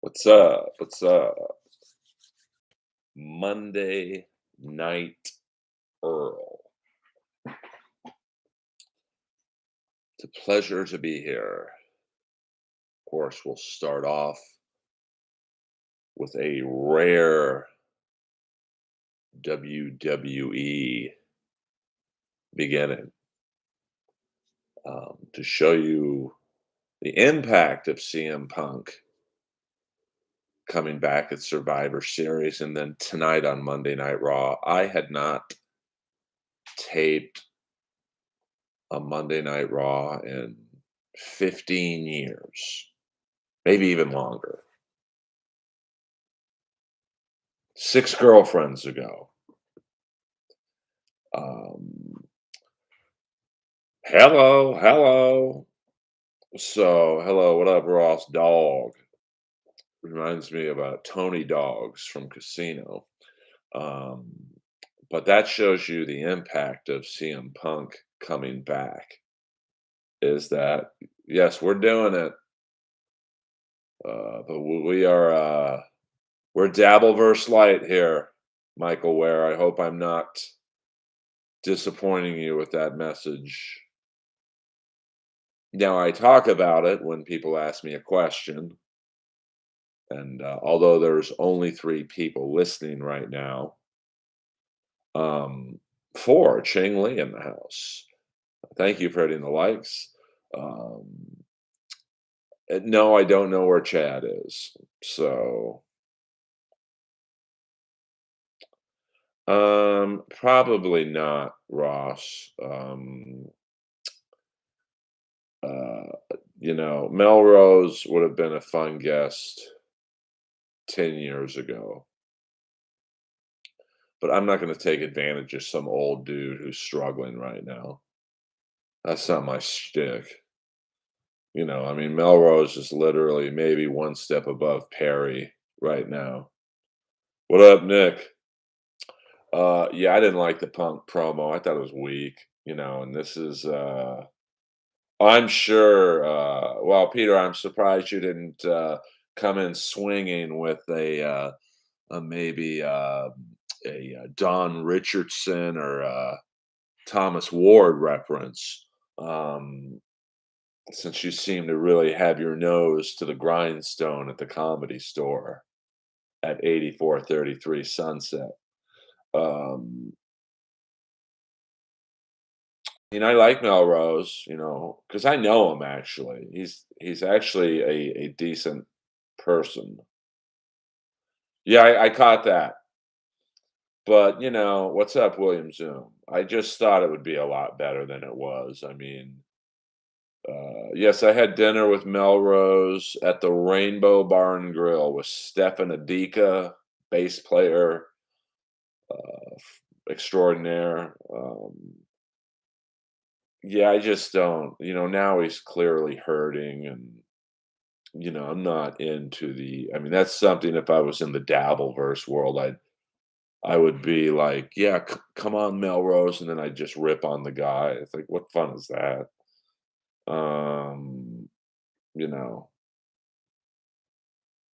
What's up? What's up? Monday night Earl. It's a pleasure to be here. Of course, we'll start off with a rare WWE beginning to show you the impact of CM Punk coming back at Survivor Series and then tonight on Monday Night Raw. I had not taped a Monday Night Raw in 15 years, maybe even longer. 6 girlfriends ago. Um, hello, hello. So, hello, what up, Ross Dog? Reminds me of Tony Dogs from Casino. Um, but that shows you the impact of CM Punk coming back. Is that yes, we're doing it, but we are we're Dabbleverse light here, Michael Ware. I hope I'm not disappointing you with that message. Now, I talk about it when people ask me a question, and although there's only 3 people listening right now, um, 4, Ching Lee in the house. Thank you for hitting the likes. Um, no, I don't know where Chad is. So, probably not, Ross. Uh, Melrose would have been a fun guest 10 years ago. But I'm not gonna take advantage of some old dude who's struggling right now. That's not my shtick. I mean, Melrose is literally maybe one step above Perry right now. What up, Nick? Yeah, I didn't like the Punk promo. I thought it was weak, and this is I'm sure well, Peter, I'm surprised you didn't come in swinging with maybe a Don Richardson or Thomas Ward reference, since you seem to really have your nose to the grindstone at the Comedy Store at 8433 Sunset. Um, I like Melrose, because I know him actually. He's actually a decent person. Yeah, I caught that. But what's up, William Zoom? I just thought it would be a lot better than it was. I mean, yes, I had dinner with Melrose at the Rainbow Bar and Grill with Stefan Adika, bass player extraordinaire. Yeah, I just don't. Now he's clearly hurting, and I'm not into the. I mean, that's something. If I was in the Dabbleverse world, I would be like, yeah, come on, Melrose, and then I just rip on the guy. It's like, what fun is that? Um, you know.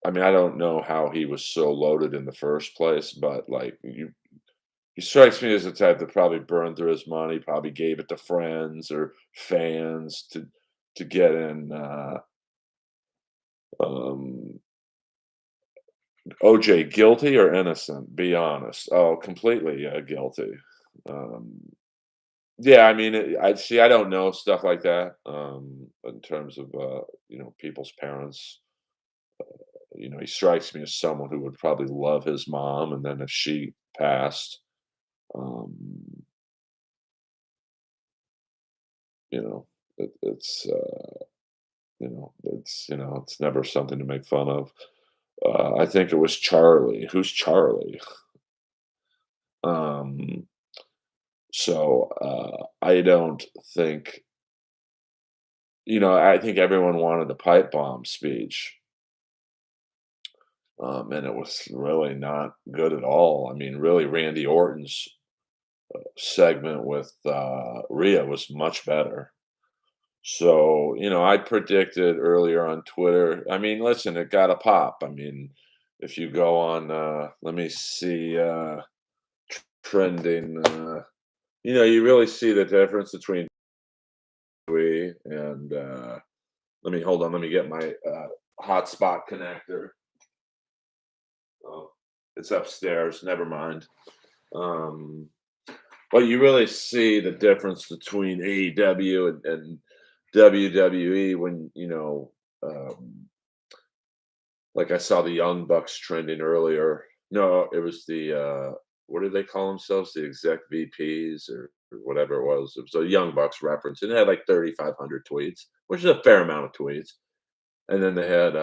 I mean, I don't know how he was so loaded in the first place, but like he strikes me as the type that probably burned through his money, probably gave it to friends or fans to get in. Um, OJ guilty or innocent? Be honest. Oh, completely guilty. Um, yeah, I mean, I see. I don't know stuff like that in terms of people's parents. He strikes me as someone who would probably love his mom, and then if she passed, um, you know, it's it's never something to make fun of. I think it was Charlie. Who's Charlie? Um, so I don't think I think everyone wanted the pipe bomb speech, and it was really not good at all. I mean, really, Randy Orton's segment with Rhea was much better. So, I predicted earlier on Twitter. I mean, listen, it got a pop. I mean, if you go on, let me see, trending, you really see the difference between we and let me hold on, let me get my hotspot connector. Oh, it's upstairs. Never mind. Um, but you really see the difference between AEW and WWE when like I saw the Young Bucks trending earlier. No, it was the what did they call themselves? The exec VPs or whatever it was. It was a Young Bucks reference, and it had like 3,500 tweets, which is a fair amount of tweets. And then they had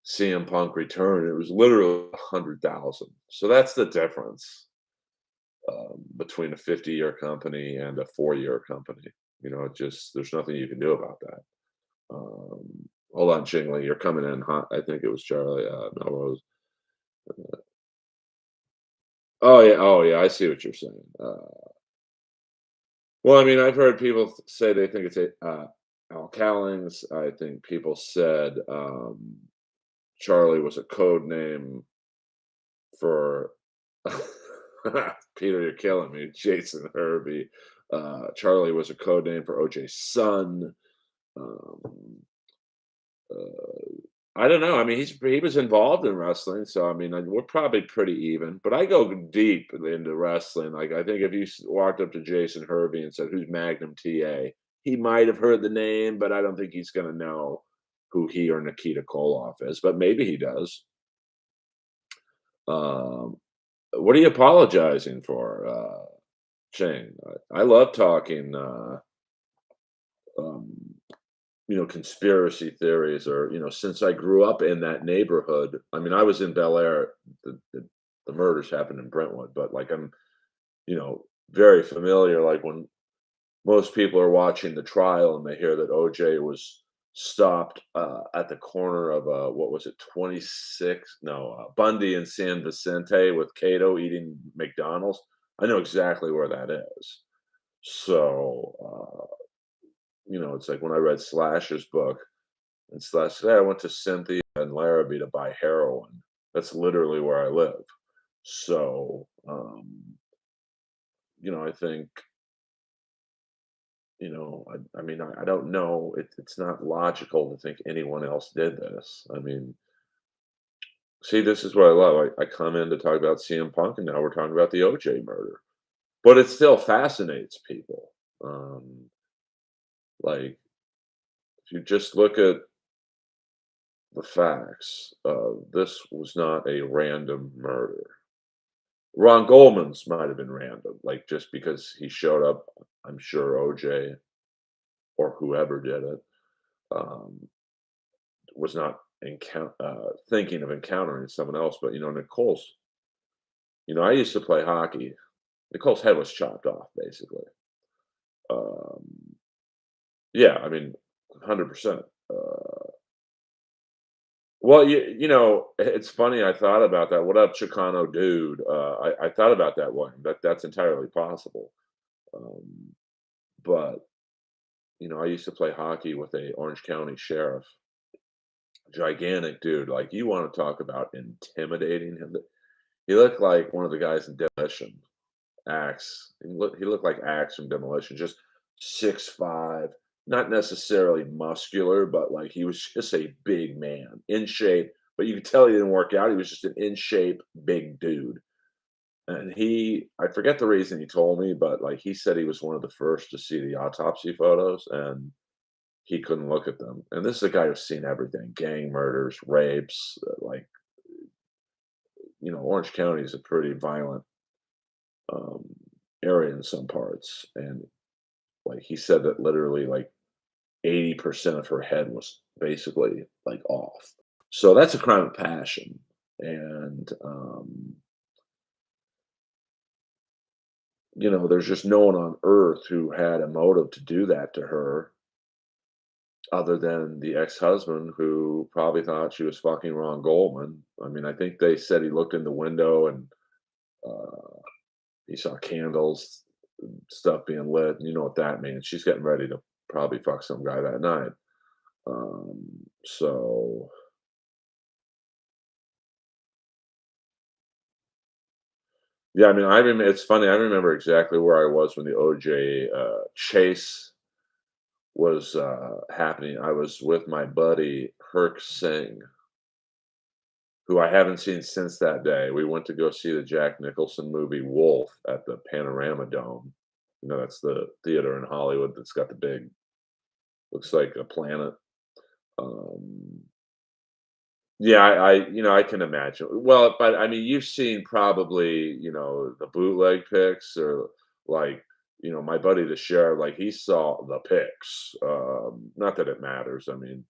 CM Punk return. It was literally 100,000. So that's the difference between a 50-year company and a 4-year company. It just there's nothing you can do about that. Um, hold on, Chingly, you're coming in hot. I think it was Charlie Melrose. Oh yeah, I see what you're saying. Well, I mean, I've heard people say they think it's Al Cowlings. I think people said Charlie was a code name for Peter. You're killing me, Jason Hervey. Charlie was a code name for OJ's son. Um, uh, I don't know. I mean, he was involved in wrestling, so I mean, we're probably pretty even. But I go deep into wrestling. Like, I think if you walked up to Jason Hervey and said, "Who's Magnum TA?" He might have heard the name, but I don't think he's going to know who he or Nikita Koloff is. But maybe he does. Um, what are you apologizing for, Shane? I love talking. Um, conspiracy theories or, since I grew up in that neighborhood. I mean, I was in Bel Air. The murders happened in Brentwood, but like I'm, very familiar. Like when most people are watching the trial and they hear that OJ was stopped at the corner of what was it, 26? No, Bundy and San Vicente with Cato eating McDonald's. I know exactly where that is. So, it's like when I read Slash's book, and Slash said, "Hey, I went to Cynthia and Larrabee to buy heroin." That's literally where I live. So, I think, I mean, I don't know. It's not logical to think anyone else did this. I mean, see, this is what I love. I come in to talk about CM Punk, and now we're talking about the OJ murder. But it still fascinates people. Um, like, if you just look at the facts, this was not a random murder. Ron Goldman's might have been random, like, just because he showed up, I'm sure OJ or whoever did it, um, was not thinking of encountering someone else, but, Nicole's I used to play hockey. Nicole's head was chopped off, basically. Um, yeah, I mean, 100%. Uh, well, it's funny, I thought about that. "What up, Chicano dude?" I thought about that one. That's entirely possible. Um, but I used to play hockey with a Orange County sheriff, gigantic dude. Like you want to talk about intimidating him. He looked like one of the guys in Demolition. Axe. He looked like Axe from Demolition. Just 6'5", not necessarily muscular, but like he was just a big man, in shape. But you could tell he didn't work out. He was just an in shape, big dude. And I forget the reason he told me, but like he said he was one of the first to see the autopsy photos, and he couldn't look at them. And this is a guy who's seen everything: gang murders, rapes. Like, Orange County is a pretty violent um, area in some parts. And like he said that literally like 80% of her head was basically like off. So that's a crime of passion. And, there's just no one on earth who had a motive to do that to her other than the ex-husband who probably thought she was fucking Ron Goldman. I mean, I think they said he looked in the window and uh, he saw candles, stuff being lit. And you know what that means. She's getting ready to probably fuck some guy that night. So yeah, I mean, it's funny. I remember exactly where I was when the OJ chase was happening. I was with my buddy Herc Singh, who I haven't seen since that day. We went to go see the Jack Nicholson movie Wolf at the Panorama Dome. You know, that's the theater in Hollywood that's got the big, looks like a planet. Um, yeah, I can imagine. Well, but I mean, you've seen probably, the bootleg pics or like, my buddy the sheriff, like he saw the pics. Not that it matters. I mean,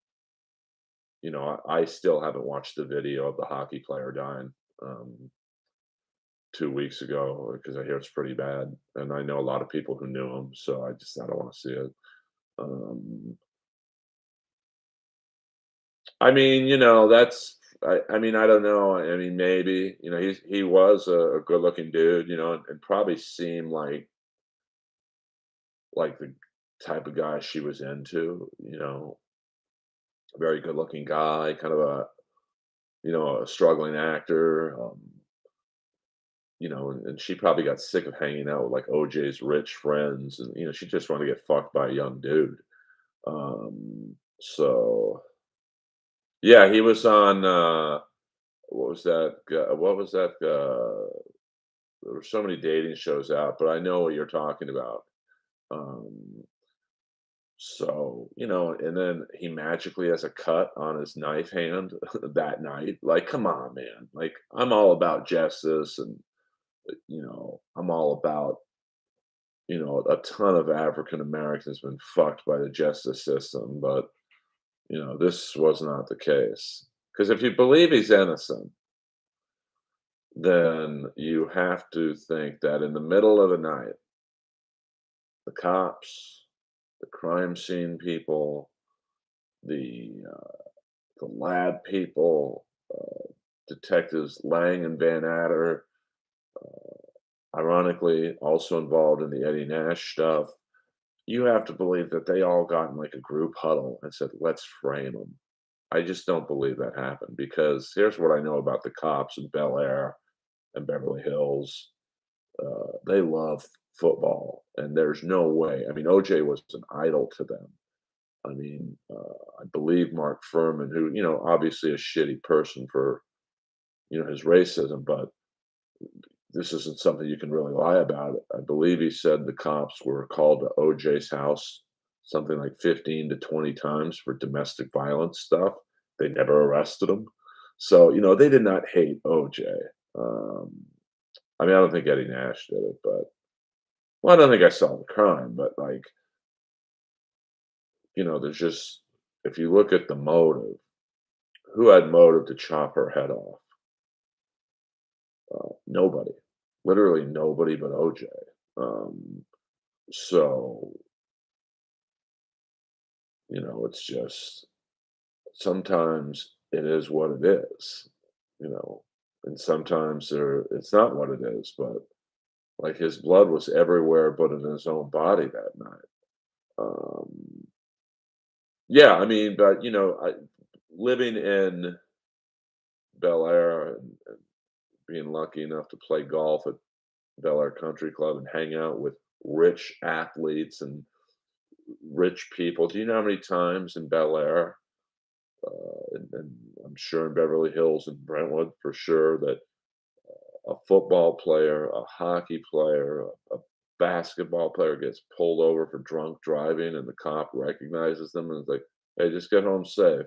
I still haven't watched the video of the hockey player dying. Um, 2 weeks ago because I hear it's pretty bad, and I know a lot of people who knew him, so I don't want to see it. Um, I mean, I mean, I don't know. I mean, maybe he was a good looking dude, and probably seemed like the type of guy she was into, a very good looking guy, kind of a struggling actor. And she probably got sick of hanging out with like OJ's rich friends, and she just wanted to get fucked by a young dude. So yeah, he was on. What was that? What was that? There were so many dating shows out, but I know what you're talking about. Um, so and then he magically has a cut on his knife hand that night. Like, come on, man! Like, I'm all about justice, and I'm all about a ton of African Americans been fucked by the justice system, but this was not the case. Because if you believe he's innocent, then you have to think that in the middle of the night, the cops, the crime scene people, the lab people, detectives Lang and Van Adder, ironically also involved in the Eddie Nash stuff. You have to believe that they all got in like a group huddle and said, "Let's frame him." I just don't believe that happened because here's what I know about the cops in Bel Air and Beverly Hills. They love football, and there's no way. I mean, OJ was an idol to them. I mean, I believe Mark Furman, who, obviously a shitty person for, his racism, but this isn't something you can really lie about. I believe he said the cops were called to OJ's house something like 15 to 20 times for domestic violence stuff. They never arrested him. So, they did not hate OJ. Um, I mean, I don't think Eddie Nash did it, but well, I don't think I saw the crime, but like, there's just if you look at the motive, who had motive to chop her head off? Nobody, literally nobody but OJ. Um, so it's just sometimes it is what it is, you know, and sometimes it's not what it is. But like his blood was everywhere, but in his own body that night. Um, yeah, I mean, but living in Bel Air and being lucky enough to play golf at Bel Air Country Club and hang out with rich athletes and rich people. Do you know how many times in Bel Air, and I'm sure in Beverly Hills and Brentwood for sure, that a football player, a hockey player, a basketball player gets pulled over for drunk driving, and the cop recognizes them and is like, "Hey, just get home safe."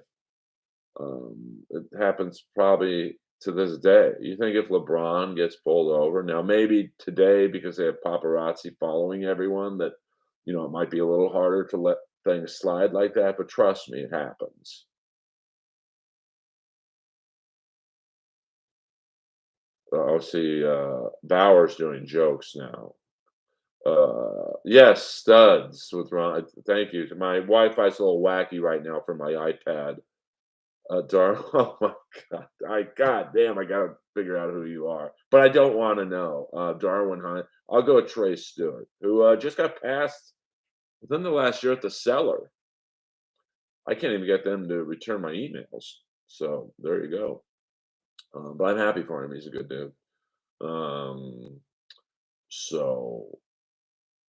It happens probably to this day. You think if LeBron gets pulled over now, maybe today because they have paparazzi following everyone, that it might be a little harder to let things slide like that. But trust me, it happens. Oh, see, Bauer's doing jokes now. Yes, studs with Ron. Thank you. My Wi-Fi's a little wacky right now for my iPad. Oh my god damn, I gotta figure out who you are, but I don't want to know. Darwin Hunt. I'll go with Trey Stewart, who just got passed. Within the last year at the seller, I can't even get them to return my emails. So there you go. But I'm happy for him. He's a good dude. Um, so,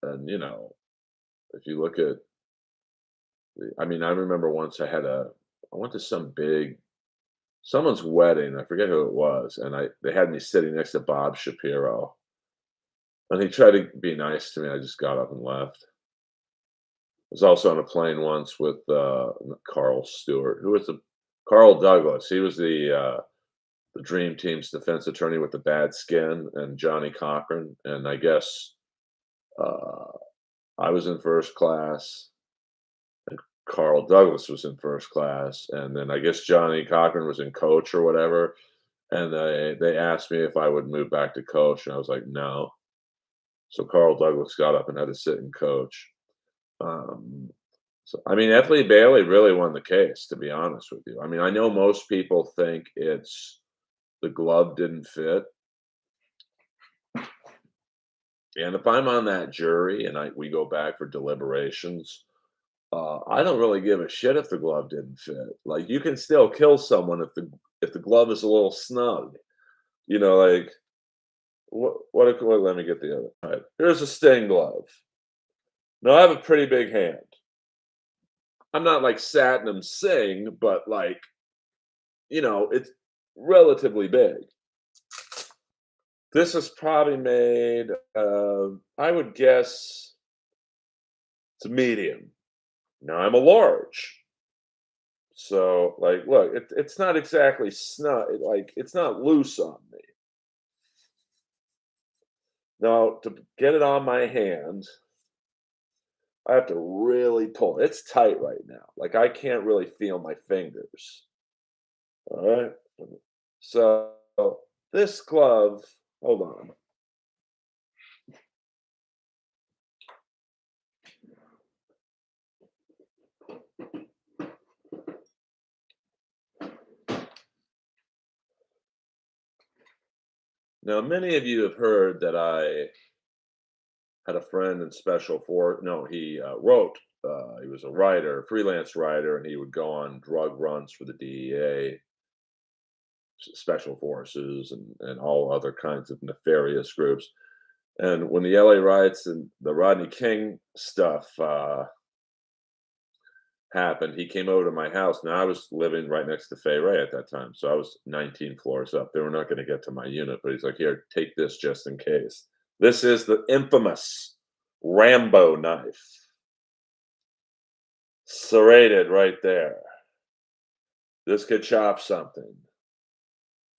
and if you look at, I mean, I remember once I went to someone's wedding. I forget who it was, and they had me sitting next to Bob Shapiro, and he tried to be nice to me. I just got up and left. I was also on a plane once with Carl Stewart, who was the Carl Douglas. He was the Dream Team's defense attorney with the bad skin, and Johnny Cochran. And I guess uh, I was in first class, and Carl Douglas was in first class, and then I guess Johnny Cochran was in coach or whatever. And they asked me if I would move back to coach, and I was like, no. So Carl Douglas got up and had to sit in coach. Um, so I mean, Ethley Bailey really won the case, to be honest with you. I mean, I know most people think it's the glove didn't fit, and if I'm on that jury and we go back for deliberations, I don't really give a shit if the glove didn't fit. Like, you can still kill someone if the glove is a little snug. Like what? Let me get the other. All right, here's a Sting glove. Now I have a pretty big hand. I'm not like Satnam Singh, but like it's relatively big. This is probably made. I would guess it's a medium. Now I'm a large. So, like, look, it's not exactly snug. Like, it's not loose on me. Now, to get it on my hand, I have to really pull. It's tight right now. Like, I can't really feel my fingers. All right. So, this glove, hold on. Now, many of you have heard that I had a friend in special for no, he wrote. He was a writer, freelance writer, and he would go on drug runs for the DEA, special forces, and all other kinds of nefarious groups. And when the LA riots and the Rodney King stuff happened, he came over to my house. Now I was living right next to Fay Ray at that time, so I was 19 floors up. They were not going to get to my unit, but he's like, "Here, take this just in case." This is the infamous Rambo knife, serrated right there. This could chop something.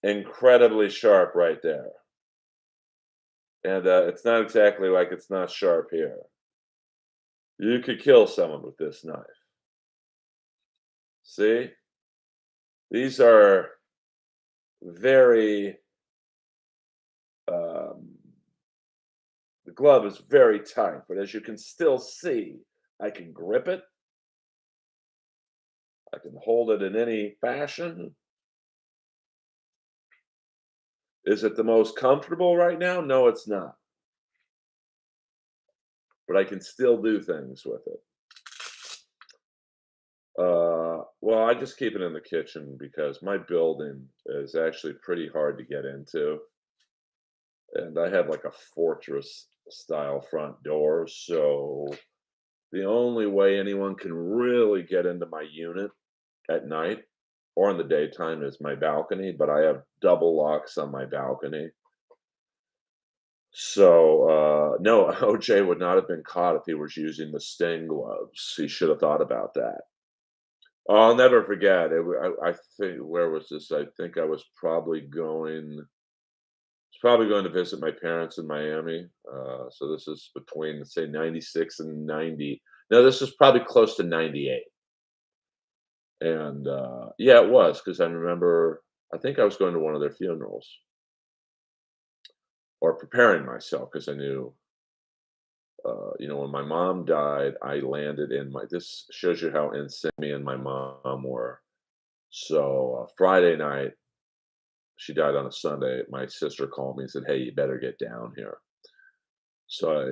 Incredibly sharp right there. And it's not exactly like it's not sharp here. You could kill someone with this knife. See? These are very, um, the glove is very tight, but as you can still see, I can grip it. I can hold it in any fashion. Is it the most comfortable right now? No, it's not. But I can still do things with it. Well, I just keep it in the kitchen because my building is actually pretty hard to get into. And I have like a fortress style front door. So the only way anyone can really get into my unit at night or in the daytime is my balcony, but I have double locks on my balcony. So, no, OJ would not have been caught if he was using the Sting gloves. He should have thought about that. I'll never forget. I think where was this? I think I was probably going to visit my parents in Miami. So this is between, let's say, 96 and 90. No, this is probably close to 98. And yeah, it was because I remember, I think I was going to one of their funerals or preparing myself because I knew, when my mom died, I landed in this shows you how insane me and my mom were. So Friday night, she died on a Sunday. My sister called me and said, "Hey, you better get down here." So I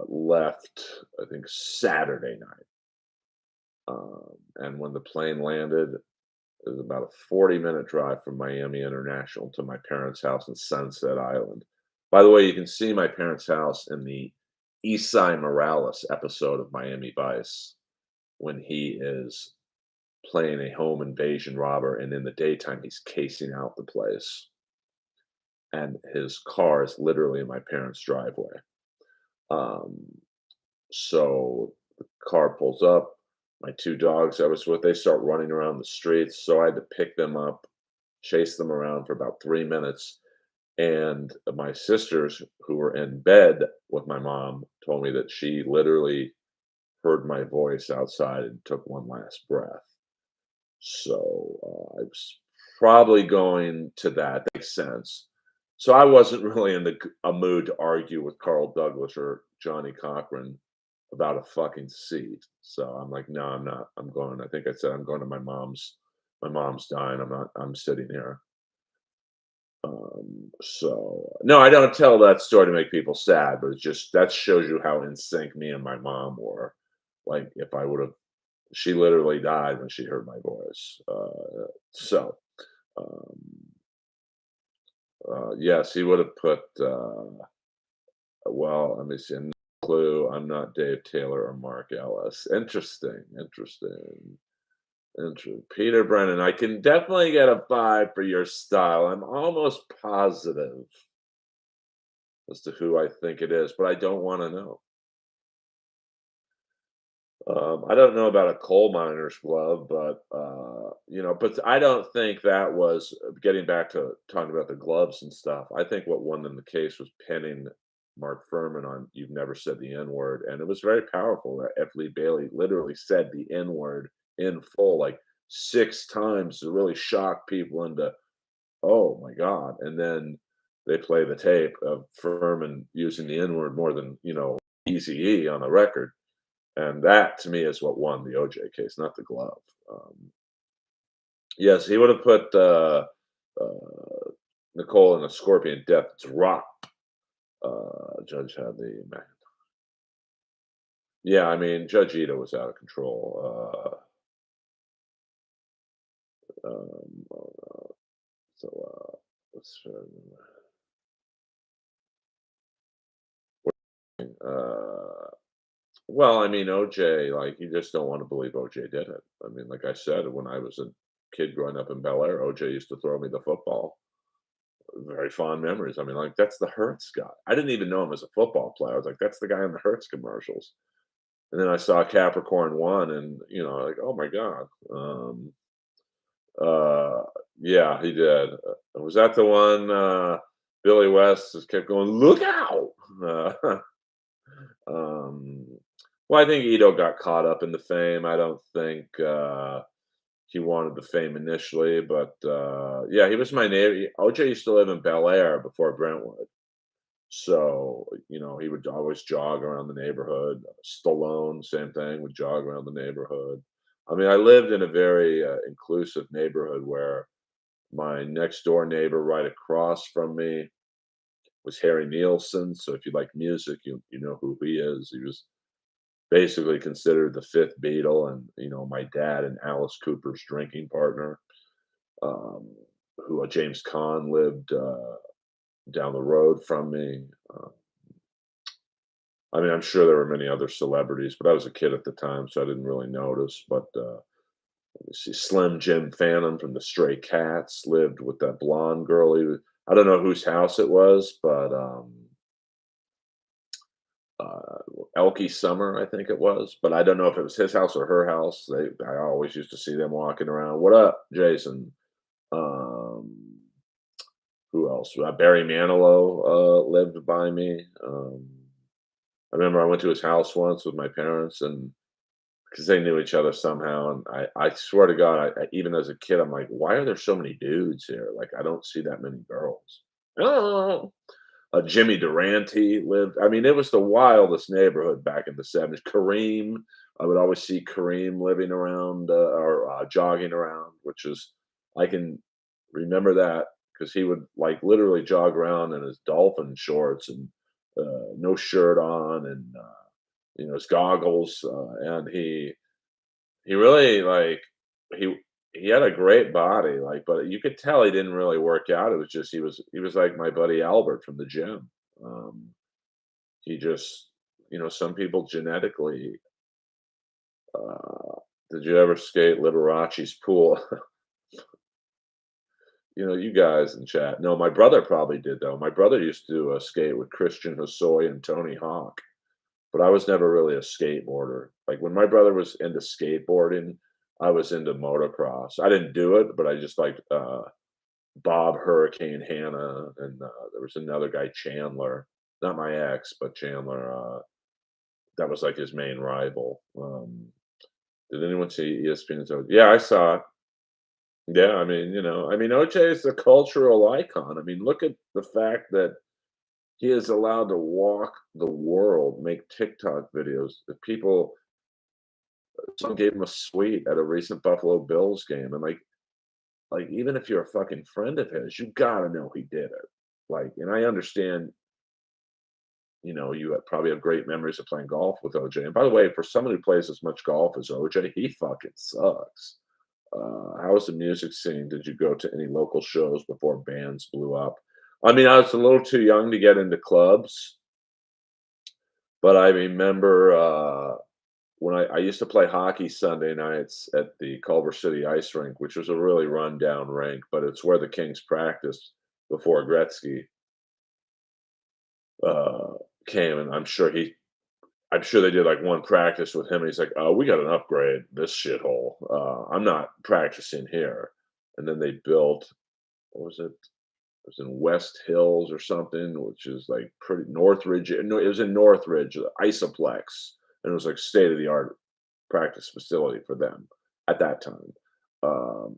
left, I think, Saturday night. And when the plane landed, it was about a 40-minute drive from Miami International to my parents' house in Sunset Island. By the way, you can see my parents' house in the Esai Morales episode of Miami Vice when he is playing a home invasion robber, and in the daytime, he's casing out the place. And his car is literally in my parents' driveway. Um, so the car pulls up. My two dogs I was with, they start running around the streets. So I had to pick them up, chase them around for about 3 minutes. And my sisters, who were in bed with my mom, told me that she literally heard my voice outside and took one last breath. So I was probably going to that. Makes sense. So I wasn't really in a mood to argue with Carl Douglas or Johnny Cochran about a fucking seat. So I'm like, no, I'm not. I'm going. I think I said I'm going to my mom's. My mom's dying. I'm not. I'm sitting here. So no, I don't tell that story to make people sad, but it's just that shows you how in sync me and my mom were. Like if I would have, she literally died when she heard my voice. So um, yes, he would have put. Well, let me see. No clue. I'm not Dave Taylor or Mark Ellis. Interesting. Interesting. Interesting. Peter Brennan. I can definitely get a vibe for your style. I'm almost positive as to who I think it is, but I don't want to know. I don't know about a coal miner's glove, but but I don't think that was getting back to talking about the gloves and stuff. I think what won them the case was pinning Mark Furman on "You've never said the N word," and it was very powerful that F. Lee Bailey literally said the N word in full, like 6 times, to really shock people into, "Oh my god!" And then they play the tape of Furman using the N word more than Easy E on the record, and that to me is what won the OJ case, not the glove. Yes, he would have put Nicole in a scorpion death drop. Judge had the man. Yeah, I mean, Judge Ito was out of control. So let's. Uh, well, I mean, OJ, like, you just don't want to believe OJ did it. I mean, like I said, when I was a kid growing up in Bel Air, OJ used to throw me the football. Very fond memories. I mean, like, that's the Hertz guy. I didn't even know him as a football player. I was like, that's the guy in the Hertz commercials. And then I saw Capricorn One, and like, oh my god. Uh, yeah, he did. Was that the one? Billy West just kept going, "Look out!" Uh, um, well, I think Ito got caught up in the fame. I don't think he wanted the fame initially, but yeah, he was my neighbor. OJ used to live in Bel Air before Brentwood. So, he would always jog around the neighborhood. Stallone, same thing, would jog around the neighborhood. I mean, I lived in a very inclusive neighborhood where my next door neighbor right across from me was Harry Nielsen. So if you like music, you know who he is. He was basically considered the fifth Beatle, and my dad and Alice Cooper's drinking partner. Um, who James Caan lived down the road from me. I mean, I'm sure there were many other celebrities, but I was a kid at the time, so I didn't really notice. But let me see, Slim Jim Phantom from the Stray Cats lived with that blonde girl. I don't know whose house it was, but uh, Elkie Summer, I think it was. But I don't know if it was his house or her house. I always used to see them walking around. What up, Jason? Um, who else? Barry Manilow lived by me. I remember I went to his house once with my parents, and because they knew each other somehow, and I swear to God, even as a kid, I'm like, "Why are there so many dudes here? Like, I don't see that many girls." Oh, Jimmy Durante lived. I mean, it was the wildest neighborhood back in the '70s. Kareem, I would always see Kareem living around or jogging around, which is I can remember that because he would like literally jog around in his dolphin shorts and no shirt on, and his goggles, and he really he he had a great body, like, but you could tell he didn't really work out. It was just he was like my buddy Albert from the gym. Um, he just, some people genetically. Uh, did you ever skate Liberace's pool? You guys in chat. No, my brother probably did though. My brother used to skate with Christian Hosoi and Tony Hawk, but I was never really a skateboarder. Like when my brother was into skateboarding, I was into motocross. I didn't do it, but I just liked Bob Hurricane Hanna, and there was another guy, Chandler, not my ex, but Chandler. That was like his main rival. Did anyone see ESPN's? Yeah, I saw it. Yeah, OJ is a cultural icon. I mean, look at the fact that he is allowed to walk the world, make TikTok videos. The people, someone gave him a suite at a recent Buffalo Bills game, and like even if you're a fucking friend of his, you gotta know he did it. Like, and I understand, you probably have great memories of playing golf with OJ. And by the way, for someone who plays as much golf as OJ, he fucking sucks. How was the music scene? Did you go to any local shows before bands blew up? I mean, I was a little too young to get into clubs, but I remember when I used to play hockey Sunday nights at the Culver City Ice Rink, which was a really rundown rink, but it's where the Kings practiced before Gretzky uh, came, and I'm sure they did like one practice with him, and he's like, "Oh, we got an upgrade this shithole. I'm not practicing here." And then they built, what was it? It was in West Hills or something, which is like pretty Northridge. No, it was in Northridge, the Isoplex, and it was like state of the art practice facility for them at that time.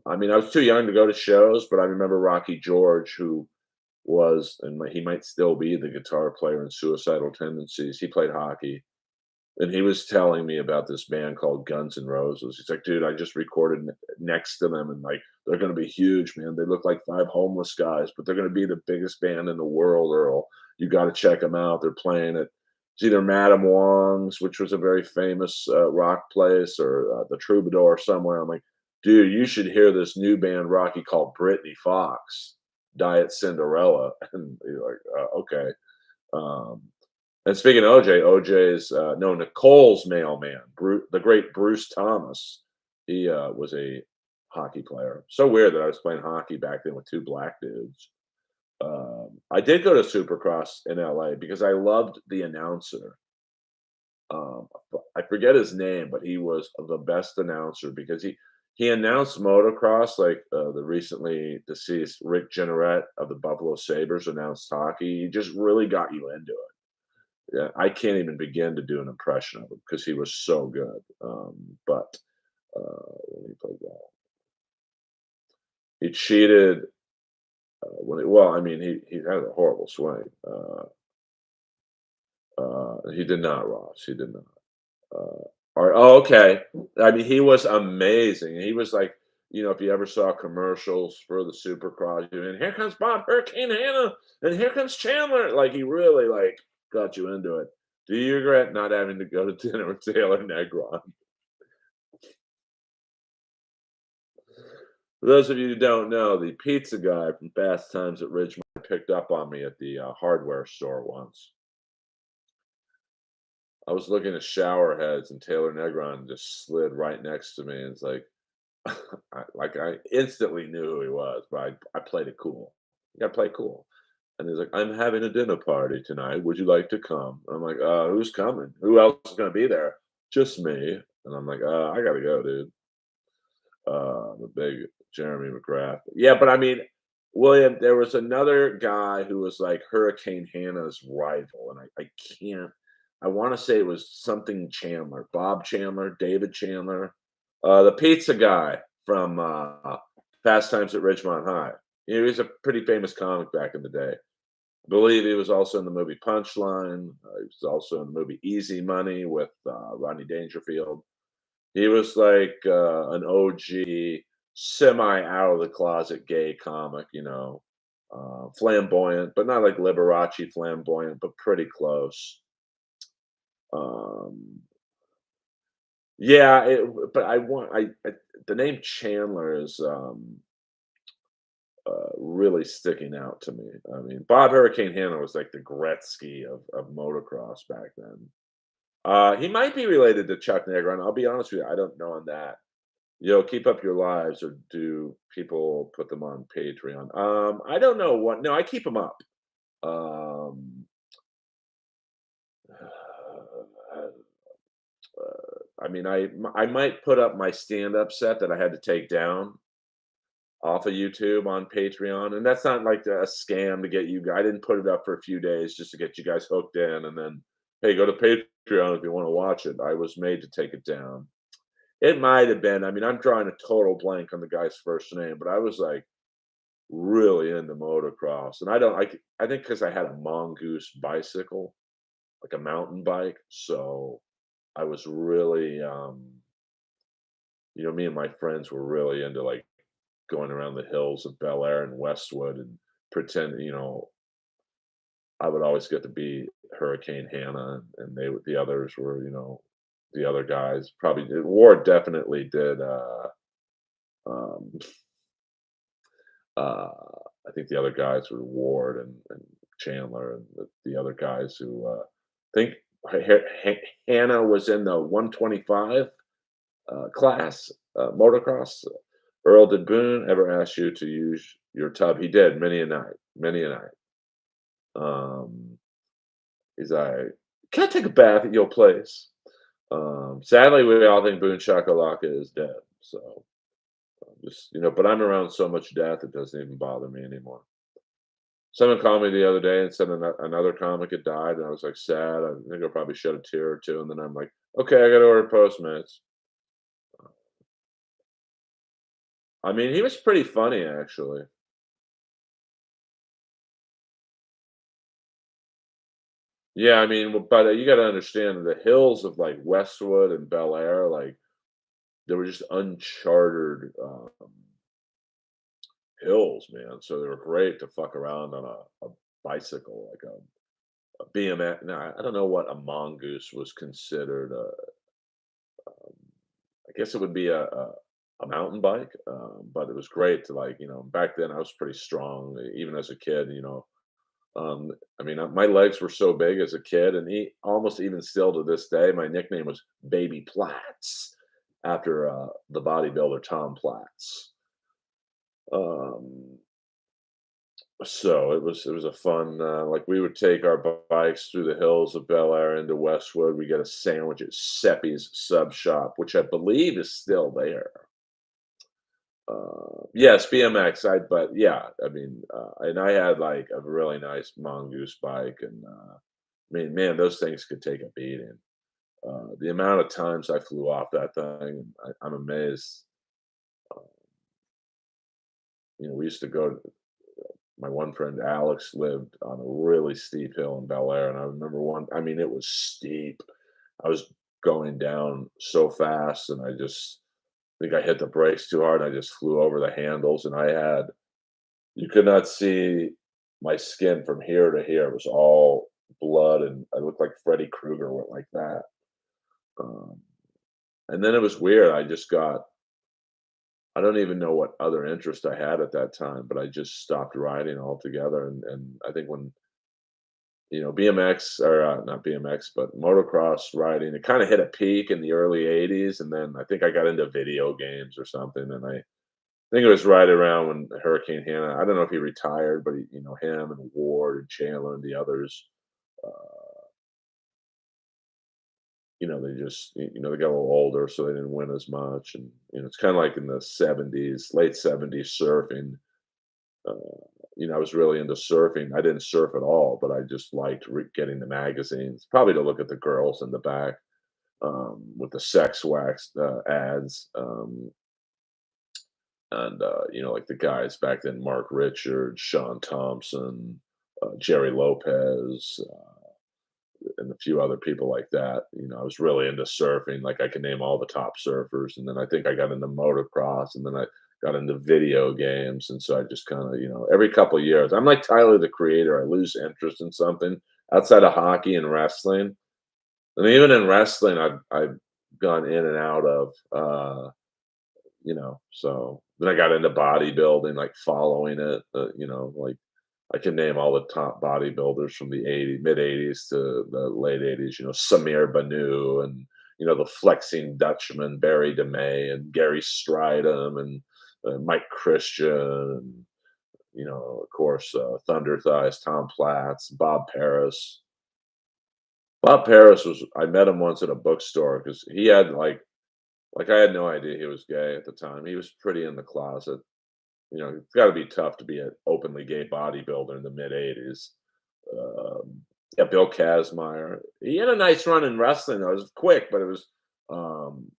I mean, I was too young to go to shows, but I remember Rocky George, who was, and he might still be the guitar player in Suicidal Tendencies. He played hockey, and he was telling me about this band called Guns N' Roses. He's like, "Dude, I just recorded next to them, and like they're gonna be huge, man. They look like five homeless guys, but they're gonna be the biggest band in the world, Earl. You got to check them out. They're playing at it's either Madame Wong's, which was a very famous rock place, or the Troubadour somewhere." I'm like, "Dude, you should hear this new band Rocky called Britney Fox, Diet Cinderella." And you're like, "Okay." Um, and speaking of OJ, OJ's no, Nicole's mailman, the great Bruce Thomas. He was a hockey player. So weird that I was playing hockey back then with two black dudes. I did go to Supercross in LA because I loved the announcer. I forget his name, but he was the best announcer because he announced motocross like the recently deceased Rick Jenneret of the Buffalo Sabres announced hockey. He just really got you into it. Yeah, I can't even begin to do an impression of him because he was so good. But when he played golf, he cheated. Well, I mean, he had a horrible swing. He did not, Ross. He did not. Okay. I mean, he was amazing. He was like, if you ever saw commercials for the Supercross, and here comes Bob Hurricane Hannah, and here comes Chandler. Like he really like got you into it. Do you regret not having to go to dinner with Taylor Negron? For those of you who don't know, the pizza guy from Fast Times at Ridgemont picked up on me at the hardware store once. I was looking at shower heads, and Taylor Negron just slid right next to me, and it's like, I instantly knew who he was, but I played it cool. You gotta play cool. And he's like, "I'm having a dinner party tonight. Would you like to come?" I'm like, who's coming? Who else is gonna be there?" "Just me." And I'm like, I gotta go, dude." The big Jeremy McGrath. Yeah, but I mean, William, there was another guy who was like Hurricane Hannah's rival, and I can't. I want to say it was something Chandler, Bob Chandler, David Chandler, the pizza guy from Fast Times at Ridgemont High. He was a pretty famous comic back in the day. I believe he was also in the movie Punchline. He was also in the movie Easy Money with Rodney Dangerfield. He was like, an OG, semi out of the closet gay comic, Flamboyant, but not like Liberace flamboyant, but pretty close. Um, yeah, but the name Chandler is really sticking out to me. I mean, Bob Hurricane Hanna was like the Gretzky of motocross back then. He might be related to Chuck Negron. I'll be honest with you, I don't know on that. Keep up your lives, or do people put them on Patreon? I don't know what. No, I keep them up. Um, I mean, I might put up my stand-up set that I had to take down off of YouTube on Patreon, and that's not like a scam to get you guys. I didn't put it up for a few days just to get you guys hooked in, and then, hey, go to Patreon if you want to watch it. I was made to take it down. It might have been. I mean, I'm drawing a total blank on the guy's first name, but I was like really into motocross, and I don't. I think because I had a mongoose bicycle, like a mountain bike, so I was really, me and my friends were really into like going around the hills of Bel Air and Westwood and pretend, I would always get to be Hurricane Hannah, and the others were, the other guys. Probably did. Ward definitely did. Um, uh, I think the other guys were Ward and Chandler, and the other guys who think Hannah was in the 125 class motocross. Earl, did Boone ever ask you to use your tub? He did many a night, many a night. Um, he's like, "Can I take a bath at your place?" Sadly, we all think Boone Shakalaka is dead. So just but I'm around so much death, it doesn't even bother me anymore. Someone called me the other day and said another comic had died, and I was like sad. I think I probably shed a tear or two, and then I'm like, okay, I got to order Postmates. I mean, he was pretty funny actually. Yeah, I mean, but you got to understand the hills of like Westwood and Bel Air, like they were just uncharted hills, man. So they were great to fuck around on a bicycle, like a BMX. Now, I don't know what a mongoose was considered. I guess it would be a mountain bike, but it was great to like, back then I was pretty strong, even as a kid, I mean, my legs were so big as a kid, and almost even still to this day, my nickname was Baby Platts after the bodybuilder Tom Platts. Um, so it was a fun, like we would take our bikes through the hills of Bel Air into Westwood. We get a sandwich at Seppi's Sub Shop, which I believe is still there. Yes, BMX. But yeah, I mean, and I had like a really nice mongoose bike, and I mean, man, those things could take a beating. The amount of times I flew off that thing, I'm amazed. Uh, we used to go. My one friend Alex lived on a really steep hill in Bel Air, and I remember one. I mean, it was steep. I was going down so fast, and I just think I hit the brakes too hard. And I just flew over the handles, and you could not see my skin from here to here. It was all blood, and I looked like Freddy Krueger went like that. Um, and then it was weird. I don't even know what other interest I had at that time, but I just stopped riding altogether. And I think when, BMX, or not BMX, but motocross riding, it kind of hit a peak in the early 80s. And then I think I got into video games or something. And I think it was right around when Hurricane Hannah, I don't know if he retired, but him and Ward and Chandler and the others, uh, they just, they got a little older, so they didn't win as much. And, it's kind of like in the 70s, late 70s surfing. Uh, I was really into surfing. I didn't surf at all, but I just liked getting the magazines, probably to look at the girls in the back with the sex wax ads. And like the guys back then, Mark Richards, Sean Thompson, Jerry Lopez, and a few other people like that. I was really into surfing. Like I can name all the top surfers, and then I think I got into motocross, and then I got into video games, and so I just kind of, every couple of years, I'm like Tyler the Creator. I lose interest in something outside of hockey and wrestling, and even in wrestling, I've gone in and out of. So then I got into bodybuilding, like following it. Like I can name all the top bodybuilders from the mid '80s to the late '80s. Samir Banu and the flexing Dutchman Barry DeMay and Gary Stridham and Mike Christian and of course Thunder Thighs, Tom Platz, Bob Paris. Bob Paris was I met him once at a bookstore because he had like I had no idea he was gay at the time. He was pretty in the closet. It's got to be tough to be an openly gay bodybuilder in the mid '80s. Um, yeah, Bill Kazmaier. He had a nice run in wrestling, though. It was quick, but um,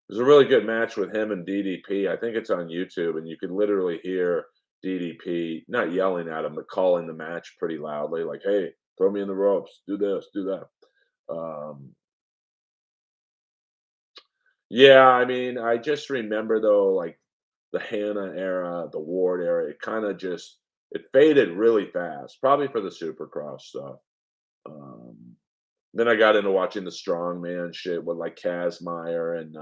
it was a really good match with him and DDP. I think it's on YouTube, and you can literally hear DDP not yelling at him, but calling the match pretty loudly, like, "Hey, throw me in the ropes, do this, do that." Um, yeah, I mean, I just remember though, like the Hannah era, the Ward era, it kind of just it faded really fast, probably for the Supercross stuff. Um, then I got into watching the strongman shit with like Kazmaier and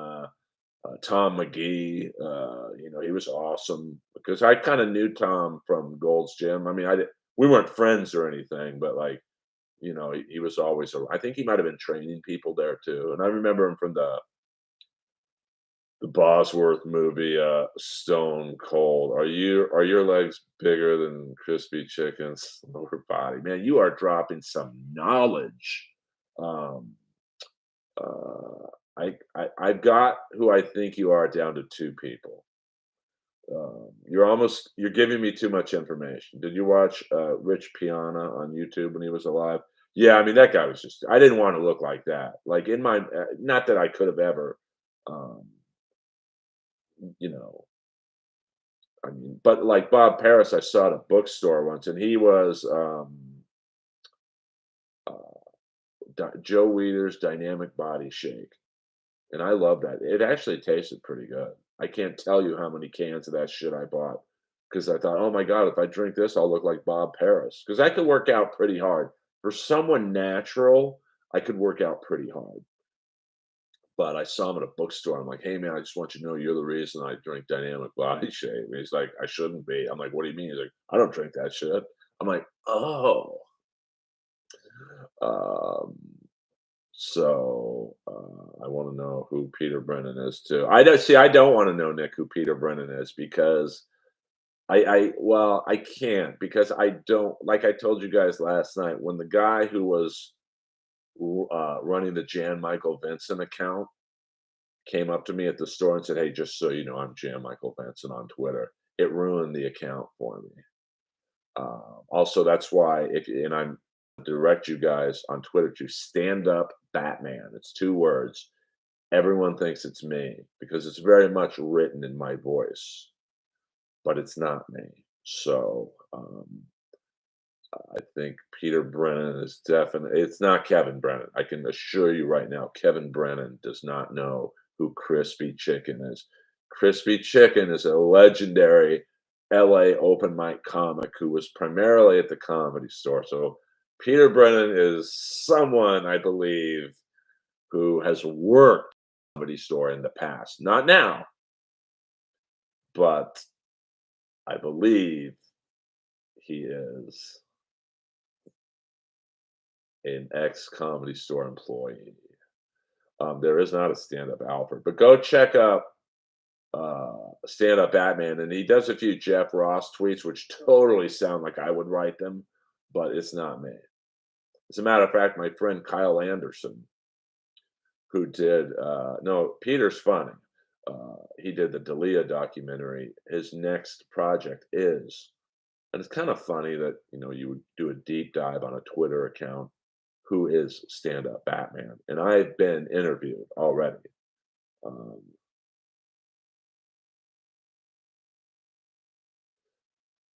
Tom McGee. He was awesome because I kind of knew Tom from Gold's Gym. I mean, we weren't friends or anything, but like he was always. I think he might have been training people there too, and I remember him from the Bosworth movie, Stone Cold. Are your legs bigger than crispy chicken's lower body? Man, you are dropping some knowledge. Um, uh, I've got who I think you are down to two people. You're giving me too much information. Did you watch Rich Piana on YouTube when he was alive? Yeah, I mean that guy was just. I didn't want to look like that. Like in my, not that I could have ever. Um, you know, I mean, but like Bob Paris, I saw at a bookstore once, and he was uh, Joe Weider's Dynamic Body Shake, and I love that. It actually tasted pretty good. I can't tell you how many cans of that shit I bought because I thought, oh my god, if I drink this, I'll look like Bob Paris because I could work out pretty hard. For someone natural, I could work out pretty hard. But I saw him at a bookstore. I'm like, "Hey, man, I just want you to know you're the reason I drink Dynamic Body Shake." And he's like, "I shouldn't be." I'm like, "What do you mean?" He's like, "I don't drink that shit." I'm like, "Oh." Um, I want to know who Peter Brennan is too. I don't see. I don't want to know Nick who Peter Brennan is because well, I can't because I don't like I told you guys last night when the guy who was running the Jan Michael Vincent account came up to me at the store and said, "Hey, just so you know, I'm Jan Michael Benson on Twitter." It ruined the account for me. Also, that's why and I'm direct you guys on Twitter to stand up Batman. It's two words. Everyone thinks it's me because it's very much written in my voice, but it's not me. So I think Peter Brennan is definitely it's not Kevin Brennan. I can assure you right now, Kevin Brennan does not know who Crispy Chicken is. Crispy Chicken is a legendary LA open mic comic who was primarily at the Comedy Store. So Peter Brennan is someone I believe who has worked at the Comedy Store in the past. Not now, but I believe he is an ex-Comedy Store employee. There is not a stand-up Alfred, but go check out stand-up Batman, and he does a few Jeff Ross tweets, which totally sound like I would write them, but it's not me. As a matter of fact, my friend Kyle Anderson, who did no, Peter's funny. He did the Dalia documentary. His next project is, and it's kind of funny that you would do a deep dive on a Twitter account. Who is stand-up Batman? And I've been interviewed already. Um,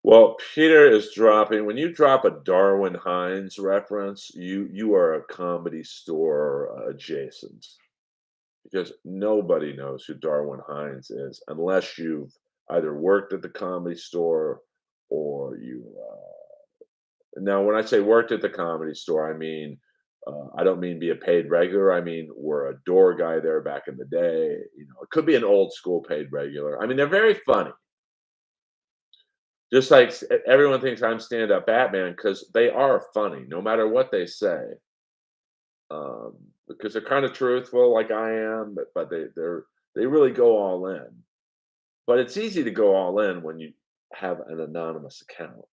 well, Peter is dropping when you drop a Darwin Hines reference, you are a Comedy Store adjacent because nobody knows who Darwin Hines is unless you've either worked at the Comedy Store or you, now when I say worked at the Comedy Store, I mean, I don't mean be a paid regular, I mean, we're a door guy there back in the day, it could be an old school paid regular. I mean, they're very funny. Just like everyone thinks I'm stand-up Batman because they are funny no matter what they say, because they're kinda truthful like I am, but they really go all in. But it's easy to go all in when you have an anonymous account.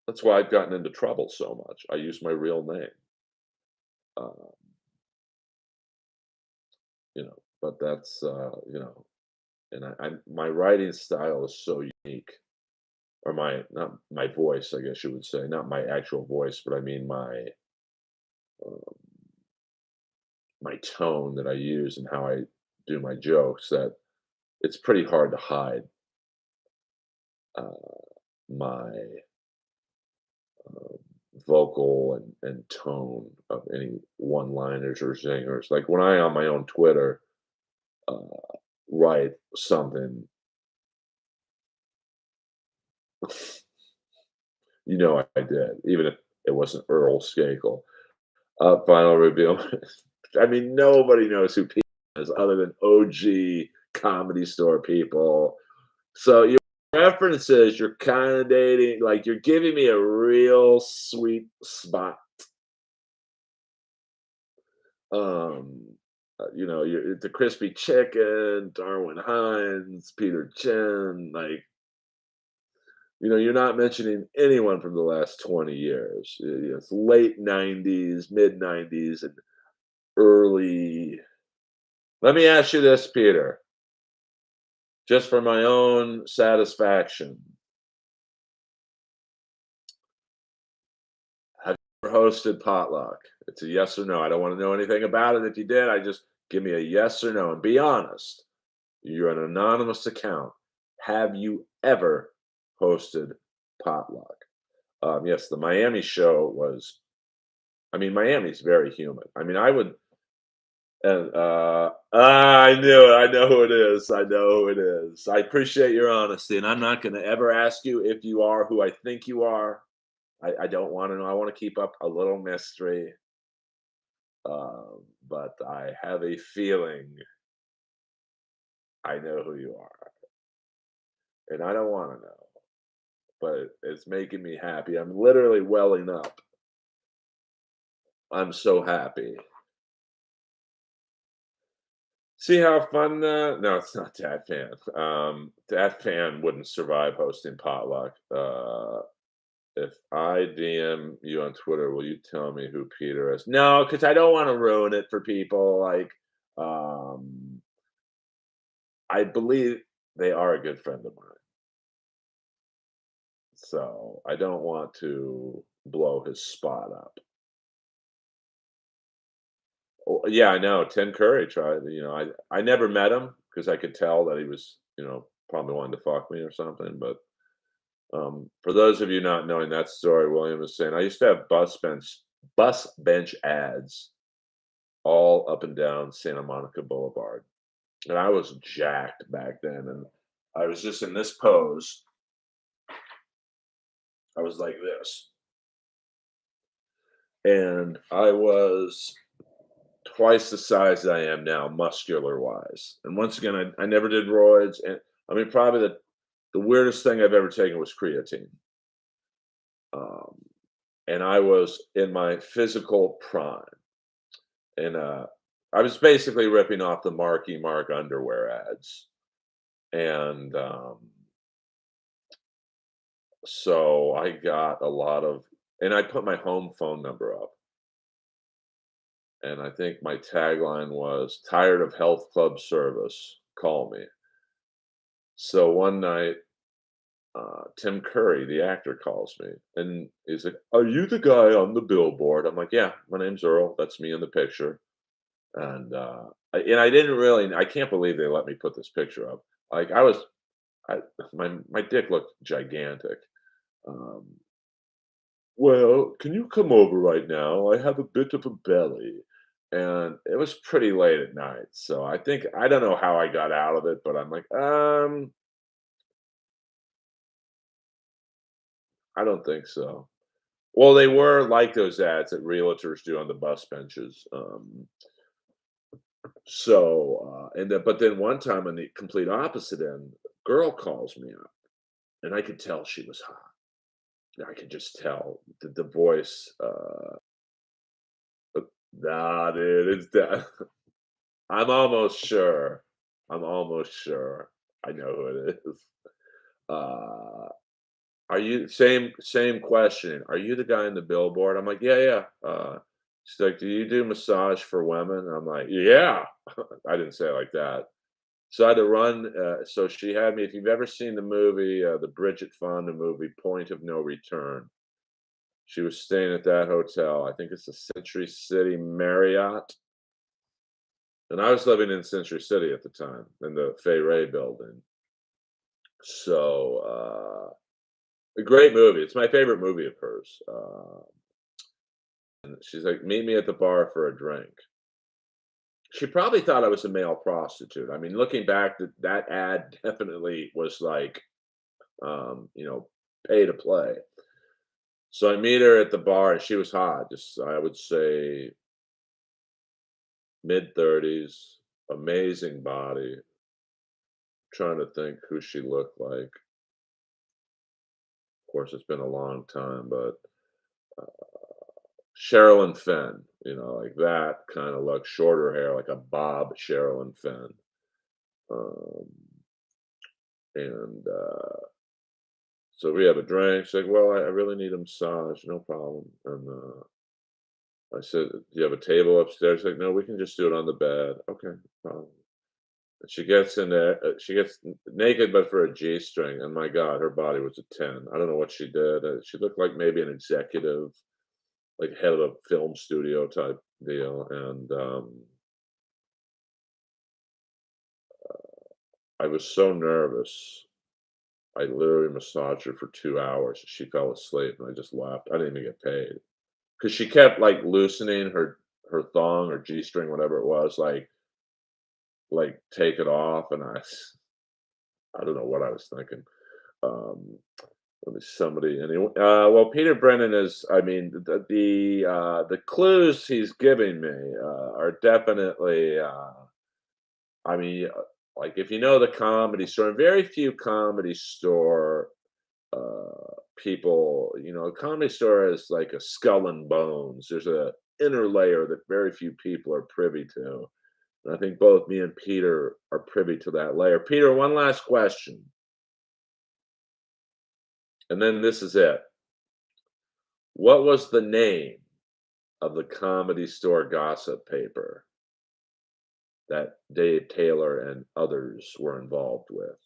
That's why I've gotten into trouble so much. I use my real name, uh, but that's, and I my writing style is so unique, or my not my voice, I guess you would say, not my actual voice, but I mean uh, my tone that I use and how I do my jokes that it's pretty hard to hide, uh, my, uh, vocal and tone of any one-liners or zingers. Like, when I, on my own Twitter, uh, write something, I did, even if it wasn't Earl Skakel. Final reveal. I mean, nobody knows who Pete is other than OG Comedy Store people. So your references, you're kinda dating like, you're giving me a real sweet spot. You're the crispy chicken, Darwin Hines, Peter Chin, like, you're not mentioning anyone from the last 20 years. It's late '90s, mid '90s, and early. Let me ask you this, Peter, just for my own satisfaction. Have you ever hosted potluck? It's a yes or no. I don't want to know anything about it. If you did, I just give me a yes or no and be honest. You're an anonymous account. Have you ever hosted potluck? Yes, the Miami show was. I mean, Miami's very humid. I mean, I would. And I knew it. I know who it is. I know who it is. I appreciate your honesty, and I'm not going to ever ask you if you are who I think you are. I don't want to know. I want to keep up a little mystery. But I have a feeling I know who you are, and I don't want to know, but it's making me happy. I'm literally welling up. I'm so happy. See how fun? No, it's not that fan. That fan wouldn't survive hosting potluck. If I DM you on Twitter, will you tell me who Peter is? No, because I don't want to ruin it for people. Like, um, I believe they are a good friend of mine. So I don't want to blow his spot up. Oh, yeah, I know. Tim Curry tried. I never met him because I could tell that he was, probably wanting to fuck me or something. But for those of you not knowing that story, William was saying I used to have bus bench ads all up and down Santa Monica Boulevard, and I was jacked back then, and I was just in this pose. I was like this, and I was twice the size I am now, muscular wise. And once again, I never did roids, and I mean, probably the weirdest thing I've ever taken was creatine. Um, and I was in my physical prime, and I was basically ripping off the Marky Mark underwear ads, and so I got a lot of, and I put my home phone number up, and I think my tagline was "Tired of health club service, call me." So one night Tim Curry, the actor, calls me and he's like, "Are you the guy on the billboard?" I'm like, "Yeah, my name's Earl. That's me in the picture." And I didn't really. I can't believe they let me put this picture up. Like I, my dick looked gigantic. Um, well, can you come over right now? I have a bit of a belly. And it was pretty late at night. So I don't know how I got out of it, but I'm like, I don't think so. Well, they were like those ads that realtors do on the bus benches. And then, but then one time on the complete opposite end, girl calls me up, and I could tell she was hot. I could just tell the voice. Nah, dude, it's that. I'm almost sure. I'm almost sure. I know who it is. Uh, Are you same question. Are you the guy in the billboard? I'm like, "Yeah, yeah." She's like, "Do you do massage for women?" I'm like, "Yeah." I didn't say it like that. So I had to run, so she had me if you've ever seen the movie, the Bridget Fonda movie, Point of No Return, she was staying at that hotel. I think it's the Century City Marriott, and I was living in Century City at the time in the Fay Ray building. So, a great movie. It's my favorite movie of hers. And she's like, "Meet me at the bar for a drink." She probably thought I was a male prostitute. I mean, looking back, that ad definitely was like, you know, pay to play. So I meet her at the bar, and she was hot. Just I would say mid-30s, amazing body. Trying to think who she looked like. Of course, it's been a long time, but Sherilyn Fenn, like that kind of look, shorter hair, like a Bob Sherilyn Fenn. Um, and so we have a drink. She's like, "Well, I really need a massage, no problem." And I said, "Do you have a table upstairs?" She's like, "No, we can just do it on the bed." Okay, no problem. And she gets in there. She gets naked, but for a G-string. And my God, her body was a 10. I don't know what she did. She looked like maybe an executive, like head of a film studio type deal. And I was so nervous. I literally massaged her for 2 hours. She fell asleep, and I just left. I didn't even get paid because she kept like loosening her thong or G string, whatever it was, like take it off, and I don't know what I was thinking. Um, Let me somebody anyway. Well, Peter Brennan is. I mean, the clues he's giving me are definitely. I mean, like if you know the Comedy Store, very few Comedy Store people, a Comedy Store is like a skull and bones. There's a inner layer that very few people are privy to. And I think both me and Peter are privy to that layer. Peter, one last question, and then this is it. What was the name of the Comedy Store gossip paper that Dave Taylor and others were involved with?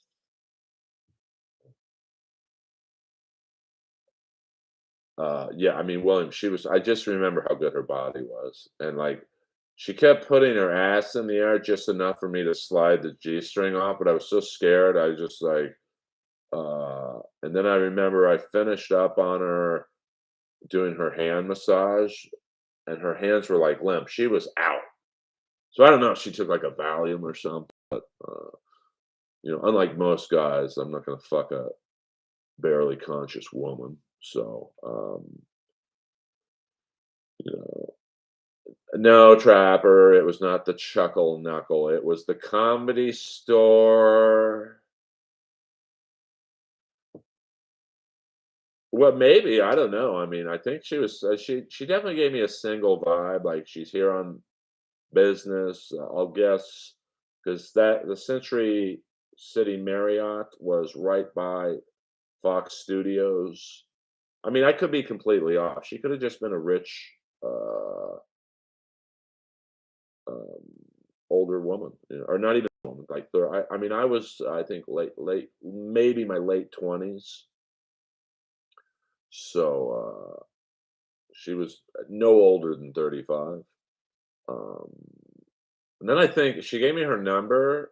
Yeah, I mean, William, I just remember how good her body was. And like, she kept putting her ass in the air just enough for me to slide the G string off, but I was so scared. I just like, and then I remember I finished up on her doing her hand massage, and her hands were like limp. She was out. So I don't know if she took like a Valium or something. Unlike most guys, I'm not going to fuck a barely conscious woman. So, you know, no, Trapper, it was not the Chuckle Knuckle, it was the Comedy Store. Well, maybe, I don't know, I mean, I think she definitely gave me a single vibe, like, she's here on business, I'll guess, because the Century City Marriott was right by Fox Studios. I mean, I could be completely off, she could have just been a rich, uh um, older woman, or not even a woman, like I mean, I was, I think, late, maybe my late 20s. So she was no older than 35. Um, and then I think she gave me her number,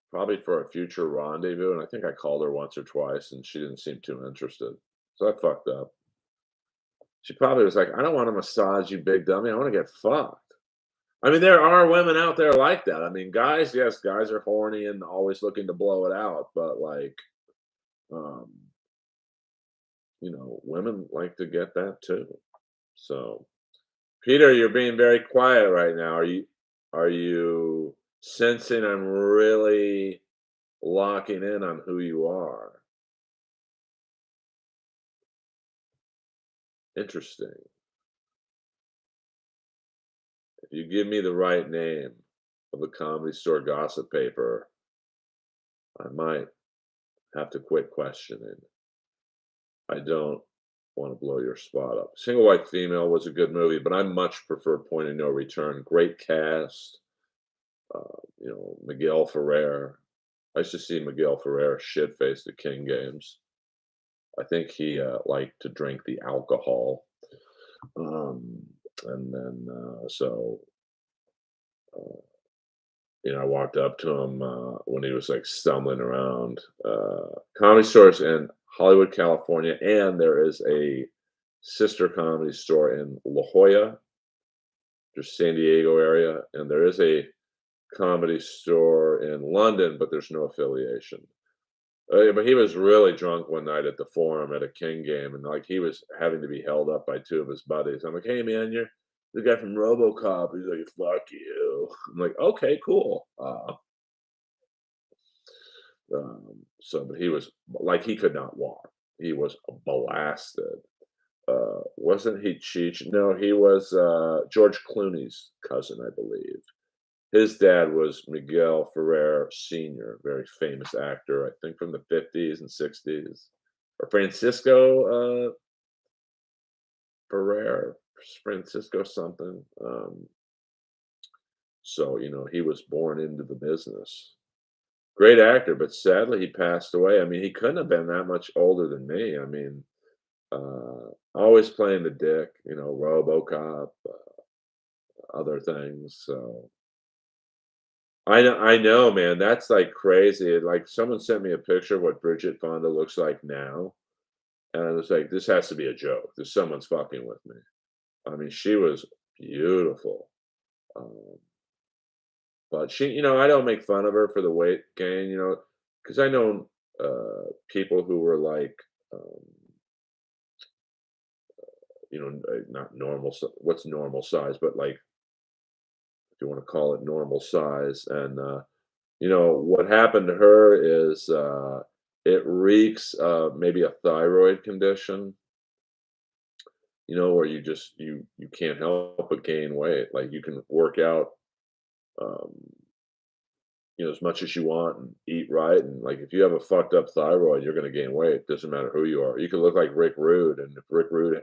probably for a future rendezvous. And I think I called her once or twice, and she didn't seem too interested. So I fucked up. She probably was like, "I don't want to massage you, big dummy. I want to get fucked." I mean, there are women out there like that. I mean, guys, yes, guys are horny and always looking to blow it out, but like, Um, women like to get that too. So, Peter, you're being very quiet right now. Are you sensing I'm really locking in on who you are? Interesting. If you give me the right name of the Comedy Store gossip paper, I might have to quit questioning. I don't want to blow your spot up. Single White Female was a good movie, but I much prefer Point of No Return. Great cast. Miguel Ferrer. I used to see Miguel Ferrer shit faced at King Games. I think he liked to drink the alcohol. Um, and then, uh, I walked up to him when he was like stumbling around comedy stores in Hollywood, California, and there is a sister comedy store in La Jolla, just San Diego area, and there is a comedy store in London, but there's no affiliation. Yeah, but he was really drunk one night at the Forum at a King game, and like he was having to be held up by two of his buddies. I'm like, "Hey, man, you're the guy from RoboCop." He's like, "Fuck you." I'm like, "Okay, cool." But he was like he could not walk. He was blasted. Wasn't he Cheech? No, he was George Clooney's cousin, I believe. His dad was Miguel Ferrer Sr., very famous actor, I think from the 50s and 60s. Or Francisco Ferrer, Francisco something. So, he was born into the business. Great actor, but sadly he passed away. I mean, he couldn't have been that much older than me. I mean, always playing the dick, RoboCop, other things. So I know, man. That's like crazy. Like someone sent me a picture of what Bridget Fonda looks like now, and I was like, "This has to be a joke. This someone's fucking with me." I mean, she was beautiful, um, but I don't make fun of her for the weight gain, because I know people who were like, um, not normal. What's normal size? But like, if you want to call it normal size, and what happened to her is, it reeks of maybe a thyroid condition, where you can't help but gain weight. Like, you can work out, um, as much as you want and eat right, and, like, if you have a fucked up thyroid, you're gonna gain weight, doesn't matter who you are. You can look like Rick Rude, and if Rick Rude,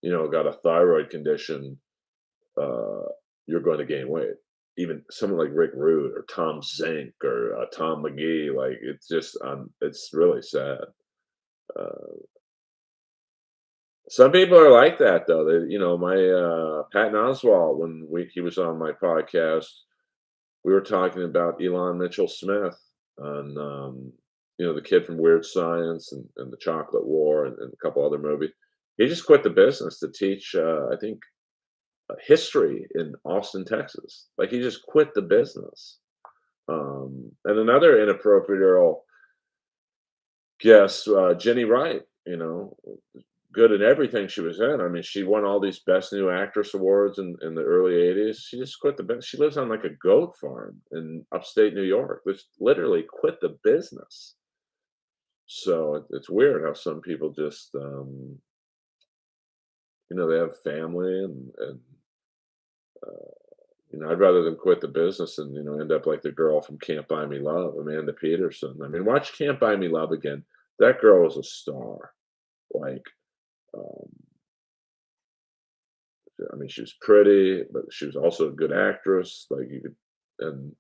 got a thyroid condition, uh, you're going to gain weight. Even someone like Rick Rude or Tom Zink or Tom McGee, like it's really sad. Uh, some people are like that though. My Patton Oswalt, when he was on my podcast, we were talking about Elon Mitchell Smith and the kid from Weird Science and the Chocolate War and a couple other movies. He just quit the business to teach, I think, history in Austin, Texas. Like he just quit the business. And another inappropriate Earl guest, Jenny Wright. Good in everything she was in. I mean, she won all these Best New Actress awards in the early '80s. She just quit the business. She lives on like a goat farm in upstate New York, which literally quit the business. So it's weird how some people just, they have family and I'd rather them quit the business and, end up like the girl from Can't Buy Me Love, Amanda Peterson. I mean, watch Can't Buy Me Love again. That girl was a star. Like, um, I mean, she was pretty, but she was also a good actress. Like you could, and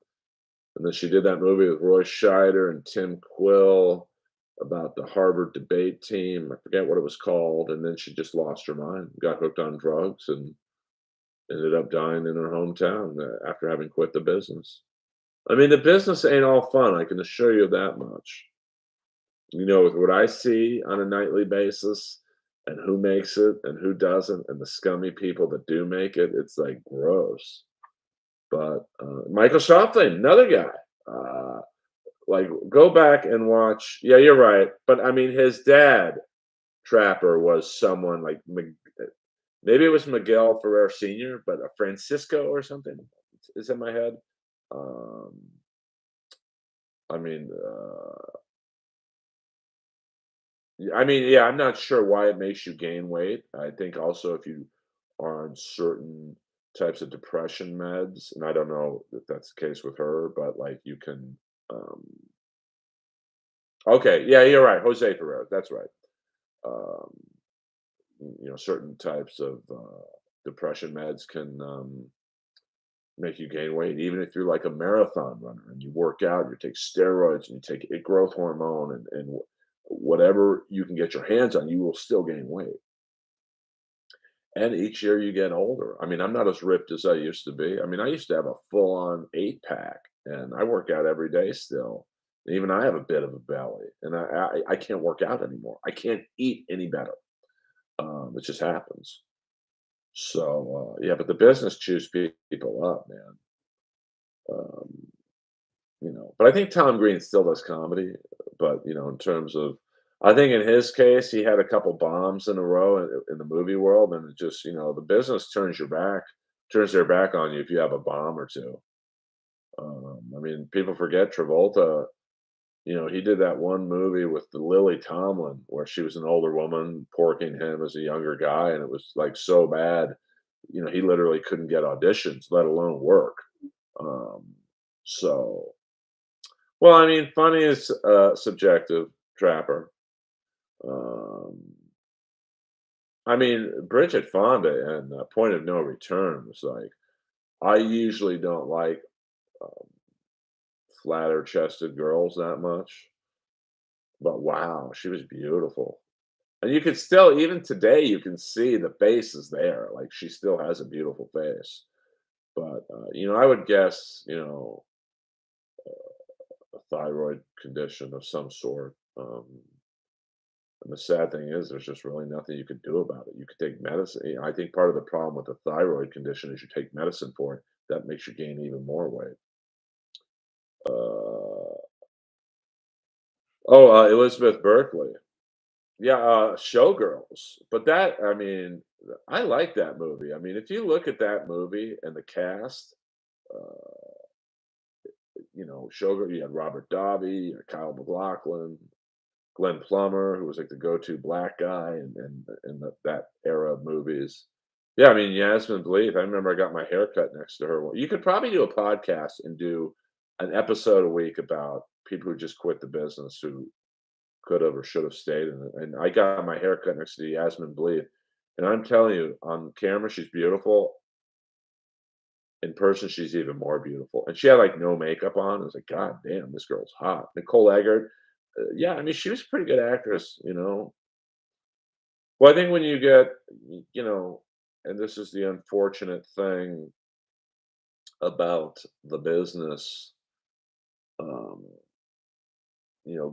and then she did that movie with Roy Scheider and Tim Quill about the Harvard debate team. I forget what it was called. And then she just lost her mind, got hooked on drugs, and ended up dying in her hometown after having quit the business. I mean, the business ain't all fun, I can assure you that much. With what I see on a nightly basis and who makes it and who doesn't, and the scummy people that do make it, it's like gross. But Michael Shoflin, another guy, Like, go back and watch yeah, you're right, but, I mean, his dad, Trapper, was someone like maybe it was Miguel Ferrer Senior, but a Francisco or something is in my head. Um, I mean, I mean, yeah, I'm not sure why it makes you gain weight. I think also if you are on certain types of depression meds, and I don't know if that's the case with her, but like you can. Um, okay, yeah, you're right, Jose Ferrer. That's right. Um, certain types of depression meds can make you gain weight, even if you're like a marathon runner and you work out, you take steroids and you take a growth hormone and whatever you can get your hands on, you will still gain weight. And each year you get older. I mean, I'm not as ripped as I used to be. I mean, I used to have a full on 8 pack and I work out every day still. Even I have a bit of a belly and I can't work out anymore. I can't eat any better. It just happens. So, yeah, but the business chews people up, man. Um, but I think Tom Green still does comedy, but, in terms of I think in his case, he had a couple bombs in a row in the movie world, and it just, the business turns their back on you if you have a bomb or 2. I mean, people forget Travolta, he did that one movie with the Lily Tomlin where she was an older woman porking him as a younger guy, and it was, like, so bad, he literally couldn't get auditions, let alone work. Um, so well, I mean, funny is, subjective, Trapper. Um, I mean, Bridget Fonda and, Point of No Return was like I usually don't like, um, flatter chested girls that much, but wow, she was beautiful. And you could still even today, you can see the face is there, like, she still has a beautiful face. But, I would guess, a thyroid condition of some sort, and the sad thing is there's just really nothing you could do about it. You could take medicine. I think part of the problem with the thyroid condition is you take medicine for it. That makes you gain even more weight. Uh, Elizabeth Berkley. Yeah, Showgirls. But that, I mean, I like that movie. I mean, if you look at that movie and the cast, uh, Showgirl, you had Robert Davi, you had Kyle MacLachlan, Glenn Plummer, who was like the go-to black guy in that era of movies. Yeah, I mean Yasmin Bleeth. I remember I got my hair cut next to her. Well, you could probably do a podcast and do an episode a week about people who just quit the business who could have or should have stayed in it. And I got my hair cut next to Yasmin Bleeth, and I'm telling you, on camera she's beautiful. In person, she's even more beautiful. And she had like no makeup on. I was like, God damn, this girl's hot. Nicole Eggert. Yeah, I mean, she was a pretty good actress. Well, I think when you get, and this is the unfortunate thing about the business, um,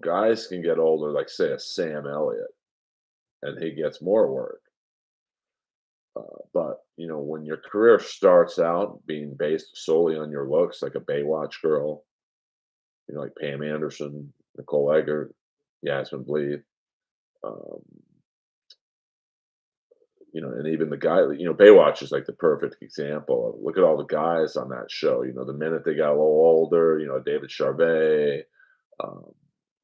guys can get older, like say a Sam Elliott, and he gets more work. But when your career starts out being based solely on your looks, like a Baywatch girl, like Pam Anderson, Nicole Eggert, Yasmin Bleeth, um, and even the guy, Baywatch is like the perfect example of look at all the guys on that show. The minute they got a little older, David Charvet, um,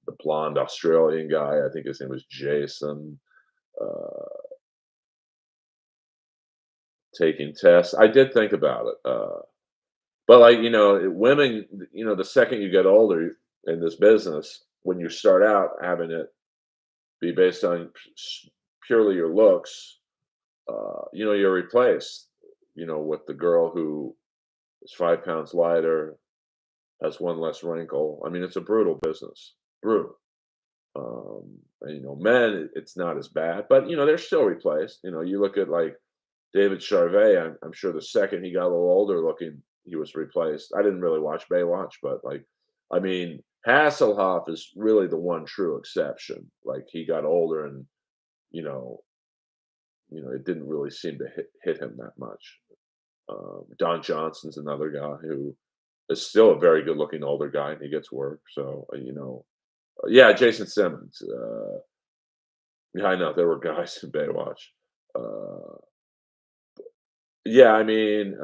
the blonde Australian guy, I think his name was Jason, uh, taking tests. I did think about it. But like, women, the second you get older in this business, when you start out having it be based on purely your looks, you're replaced, with the girl who is 5 pounds lighter, has one less wrinkle. I mean, it's a brutal business, brutal. And, men, it's not as bad, but they're still replaced. You look at like David Charvet. I'm sure the second he got a little older looking, he was replaced. I didn't really watch Baywatch, but like, I mean, Hasselhoff is really the one true exception. Like he got older, and you know, it didn't really seem to hit him that much. Don Johnson's another guy who is still a very good-looking older guy, and he gets work, so, yeah, Jason Simmons, yeah, I know, there were guys in Baywatch. Uh, yeah, I mean,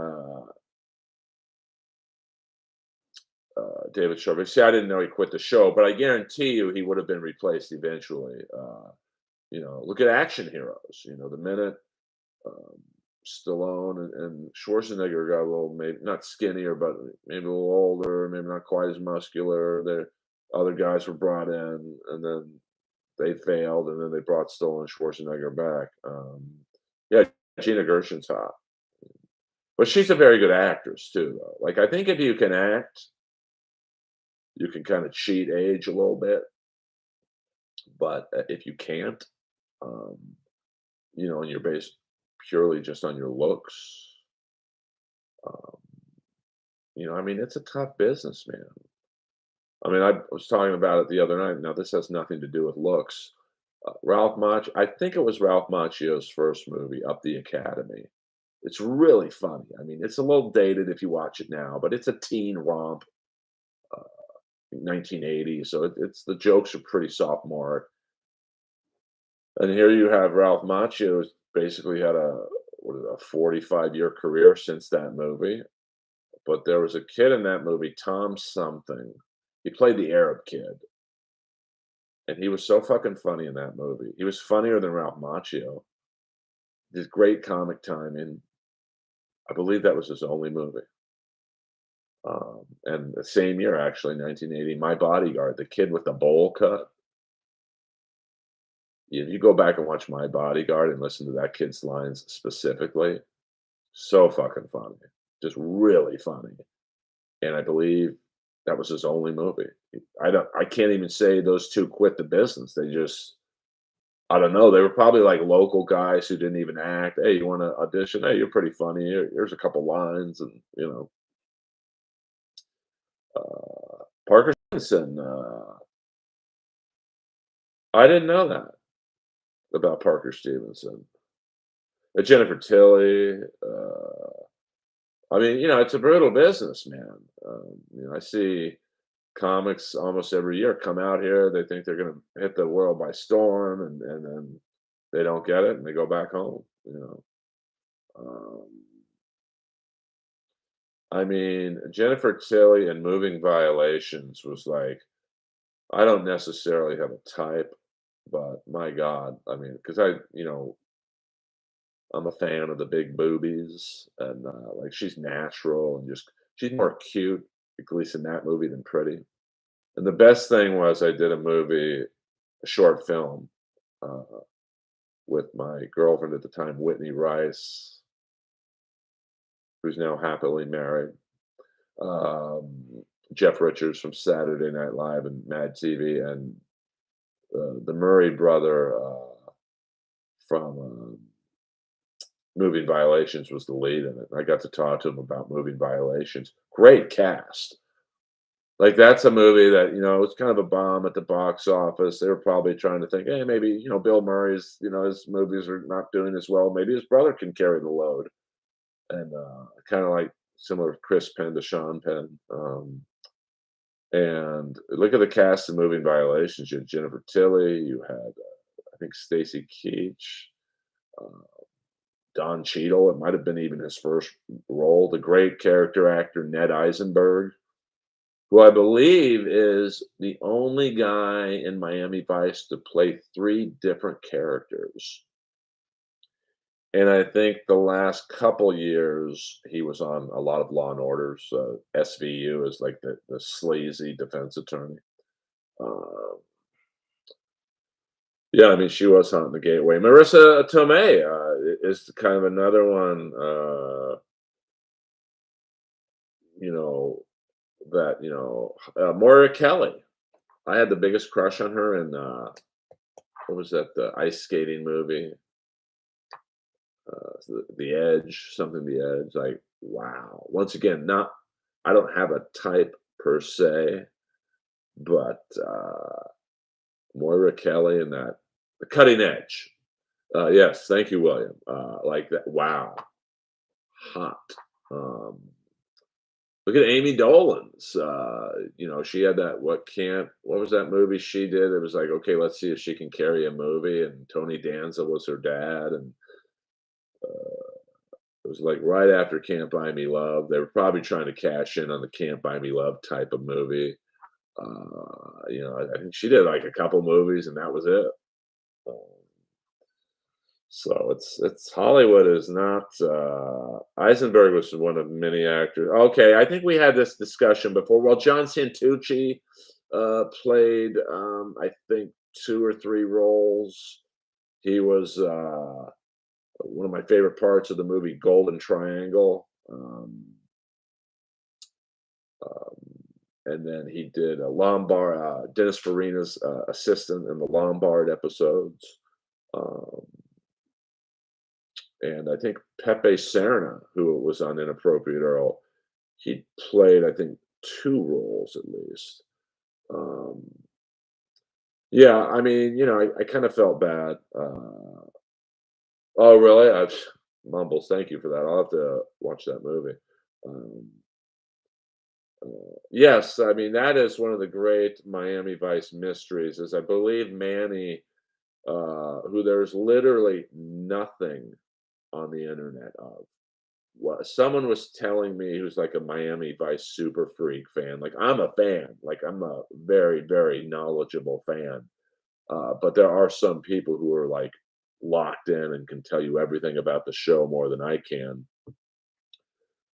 David Schwarber. See, I didn't know he quit the show, but I guarantee you he would have been replaced eventually. Look at action heroes. The minute um, Stallone and Schwarzenegger got a little, maybe not skinnier, but maybe a little older, maybe not quite as muscular. The other guys were brought in, and then they failed, and then they brought Stallone and Schwarzenegger back. Yeah, Gina Gershon's hot, but she's a very good actress too, though. Like I think if you can act, you can kind of cheat age a little bit, but if you can't, um, and you're based purely just on your looks, um, I mean, it's a tough business, man. I mean, I was talking about it the other night. Now, this has nothing to do with looks. Ralph Macchio, I think it was Ralph Macchio's first movie, Up the Academy. It's really funny. I mean, it's a little dated if you watch it now, but it's a teen romp, uh, 1980. So it's the jokes are pretty sophomoric. And here you have Ralph Macchio, who's basically had a 45-year career since that movie. But there was a kid in that movie, Tom something. He played the Arab kid, and he was so fucking funny in that movie. He was funnier than Ralph Macchio. His great comic timing. I believe that was his only movie. And the same year, actually, 1980, My Bodyguard, the kid with the bowl cut. If you go back and watch My Bodyguard and listen to that kid's lines specifically, so fucking funny, just really funny. And I believe that was his only movie. I can't even say those 2 quit the business. They just I don't know, they were probably like local guys who didn't even act. "Hey, you wanna audition? Hey, you're pretty funny. Here's a couple lines," and, Parker Stevenson, I didn't know that about Parker Stevenson. Jennifer Tilly, I mean, it's a brutal business, man. I see comics almost every year come out here. They think they're going to hit the world by storm, and then they don't get it, and they go back home. Um, I mean, Jennifer Tilly and Moving Violations was like, I don't necessarily have a type, but my God, I mean, because I'm a fan of the big boobies, and like she's natural and just she's more cute, at least in that movie, than pretty. And the best thing was I did a short film, uh, with my girlfriend at the time, Whitney Rice, who's now happily married. Um, Jeff Richards from Saturday Night Live and Mad TV, and the Murray brother from Moving Violations was the lead in it. I got to talk to him about Moving Violations. Great cast. Like, that's a movie that, it's kind of a bomb at the box office. They were probably trying to think, "Hey, maybe, Bill Murray's, his movies are not doing as well. Maybe his brother can carry the load." And, kinda like similar to Chris Penn to Sean Penn. And look at the cast of Moving Violations. You had Jennifer Tilly, you had, I think Stacy Keach, uh, Don Cheadle. It might have been even his first role. The great character actor Ned Eisenberg, who I believe is the only guy in Miami Vice to play 3 different characters. And I think the last couple years, he was on a lot of Law& and Order, so SVU is like the sleazy defense attorney. Uh, yeah, I mean, she was on The Gateway. Marissa Tomei, is kind of another one, you know, Moira Kelly. I had the biggest crush on her in, what was that, the ice skating movie? The Edge, something The Edge, like, wow. Once again, not I don't have a type per se, but, Moira Kelly and that The Cutting Edge. Yes, thank you, William. Like that, wow, hot. Um, Look at Amy Dolan's, she had that what was that movie she did? It was like, "Okay, let's see if she can carry a movie," and Tony Danza was her dad, and, it was, like, right after Can't Buy Me Love. They were probably trying to cash in on the Can't Buy Me Love type of movie. I think she did, like, a couple movies, and that was it. Um, so it's Hollywood is not, Eisenberg was one of many actors. Okay, I think we had this discussion before. Well, John Santucci, played, I think 2 or 3 roles. He was, one of my favorite parts of the movie Golden Triangle, um, and then he did a Lombard, Dennis Farina's, assistant in the Lombard episodes, um and I think Pepe Serna, who was on Inappropriate Earl, he played, I think, 2 roles at least. Um, yeah, I mean, I kinda felt bad. Oh, really? Mumbles, thank you for that. I'll have to watch that movie. Um, yes, I mean, that is one of the great Miami Vice mysteries is I believe Manny, who there's literally nothing on the internet of. Someone was telling me who's like a Miami Vice super freak fan. Like I'm a fan. Like I'm a very, very knowledgeable fan. But there are some people who are like locked in and can tell you everything about the show more than I can.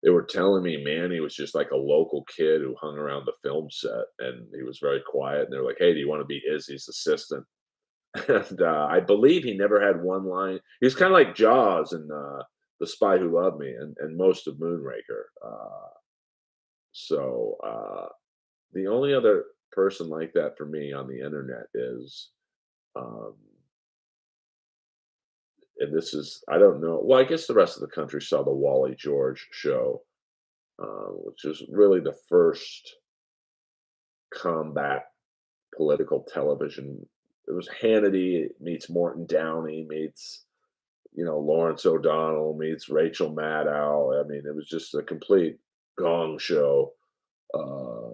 They were telling me Manny was just like a local kid who hung around the film set and he was very quiet. And they're like, "Hey, do you want to be Izzy's assistant?" And, I believe he never had one line. He was kinda like Jaws and, The Spy Who Loved Me and most of Moonraker. The only other person like that for me on the internet is, um and this is I don't know, well, I guess the rest of the country saw the Wally George show, which is really the first combat political television. It was Hannity meets Morton Downey meets Lawrence O'Donnell meets Rachel Maddow. I mean, it was just a complete gong show, uh,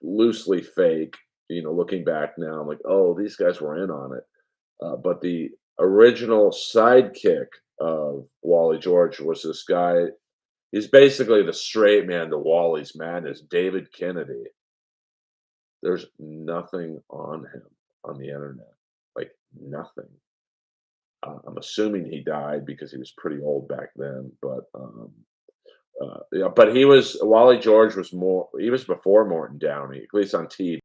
loosely fake. Looking back now, I'm like, oh, these guys were in on it. But the original sidekick of Wally George was this guy. He's basically the straight man to Wally's madness, David Kennedy. There's nothing on him on the internet, like nothing. I'm assuming he died because he was pretty old back then, but, yeah, but Wally George he was before Morton Downey, at least on TV,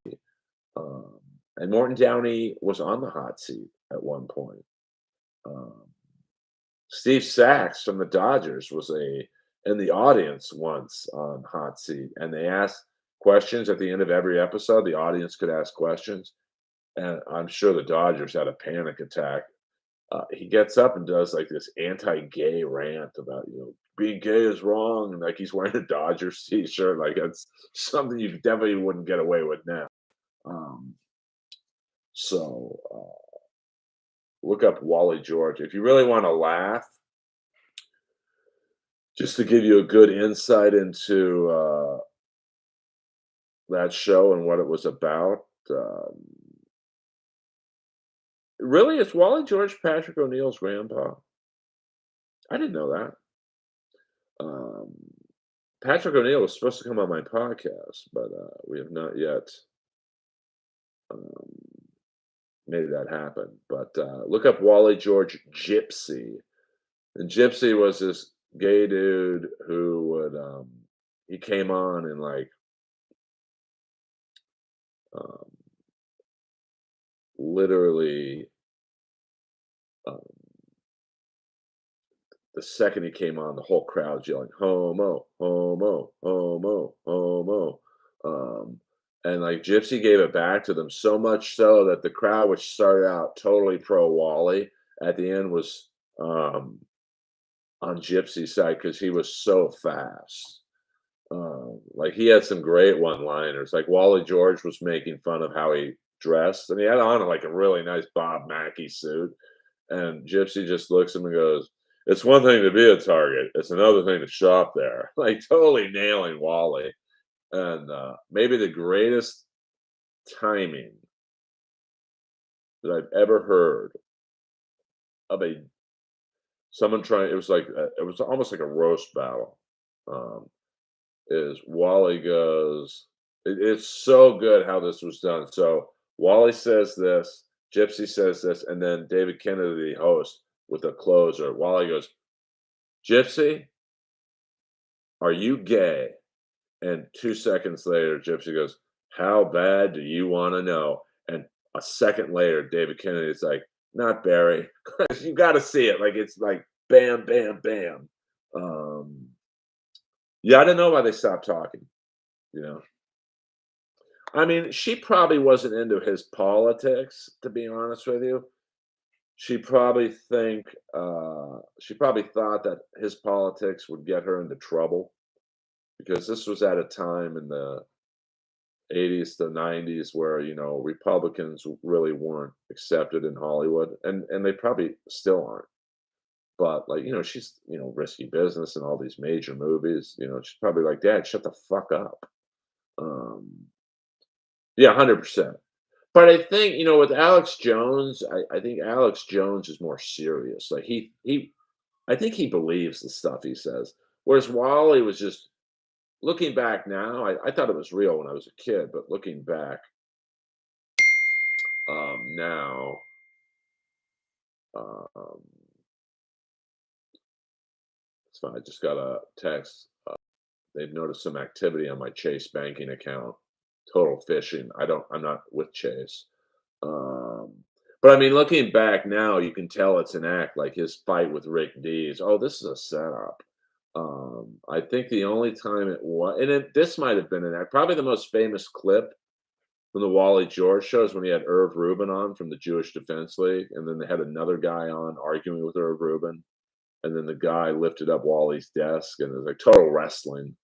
um, and Morton Downey was on the hot seat at one point. Um, Steve Sachs from the Dodgers was in the audience once on Hot Seat, and they asked questions at the end of every episode. The audience could ask questions, and I'm sure the Dodgers had a panic attack. He gets up and does like this anti-gay rant about being gay is wrong, and like he's wearing a Dodgers t-shirt, like it's something you definitely wouldn't get away with now. Um, look up Wally George if you really want to laugh, just to give you a good insight into that show and what it was about. Really, it's Wally George Patrick O'Neill's grandpa. I didn't know that. Um, Patrick O'Neill was supposed to come on my podcast, but, we have not yet, um, made that happen, but, look up Wally George Gypsy, and Gypsy was this gay dude who he came on and, like, um, literally, um the second he came on, the whole crowd's yelling, "Homo, homo, homo, homo." Um, and like Gypsy gave it back to them so much so that the crowd, which started out totally pro Wally, at the end was um, on Gypsy's side because he was so fast. Like he had some great one-liners. Like Wally George was making fun of how he dressed, and he had on like a really nice Bob Mackie suit. And Gypsy just looks at him and goes, It's one thing to be a target, it's another thing to shop there. Like, totally nailing Wally, and, maybe the greatest timing that I've ever heard of a someone trying it was like, it was almost like a roast battle, um, is Wally goes it's so good how this was done. So, Wally says this, Gypsy says this, and then David Kennedy, the host, with the closer, Wally goes, "Gypsy, are you gay?" And 2 seconds later, Gypsy goes, "How bad do you wanna know?" And a second later, David Kennedy's like, "Not Barry." You gotta see it, like, it's like bam, bam, bam. Um, yeah, I don't know why they stopped talking, you know? I mean, she probably wasn't into his politics, to be honest with you. She probably thought that his politics would get her into trouble because this was at a time in the '80s to '90s where, Republicans really weren't accepted in Hollywood, and they probably still aren't. But, like, she's, Risky Business and all these major movies, she's probably like, "Dad, shut the fuck up." Um, yeah, 100%. But I think, with Alex Jones, I think Alex Jones is more serious. Like, he I think he believes the stuff he says, whereas Wally was just looking back now, I thought it was real when I was a kid, but looking back, now, um, it's fine. I just got a text. They've noticed some activity on my Chase banking account. Total phishing. I'm not with Chase. Um, but I mean, looking back now, you can tell it's an act. Like his fight with Rick Dees. Oh, this is a setup. I think the only time it was, and this might have been an act. Probably the most famous clip from the Wally George show is when he had Irv Rubin on from the Jewish Defense League, and then they had another guy on arguing with Irv Rubin, and then the guy lifted up Wally's desk, and it was like total wrestling.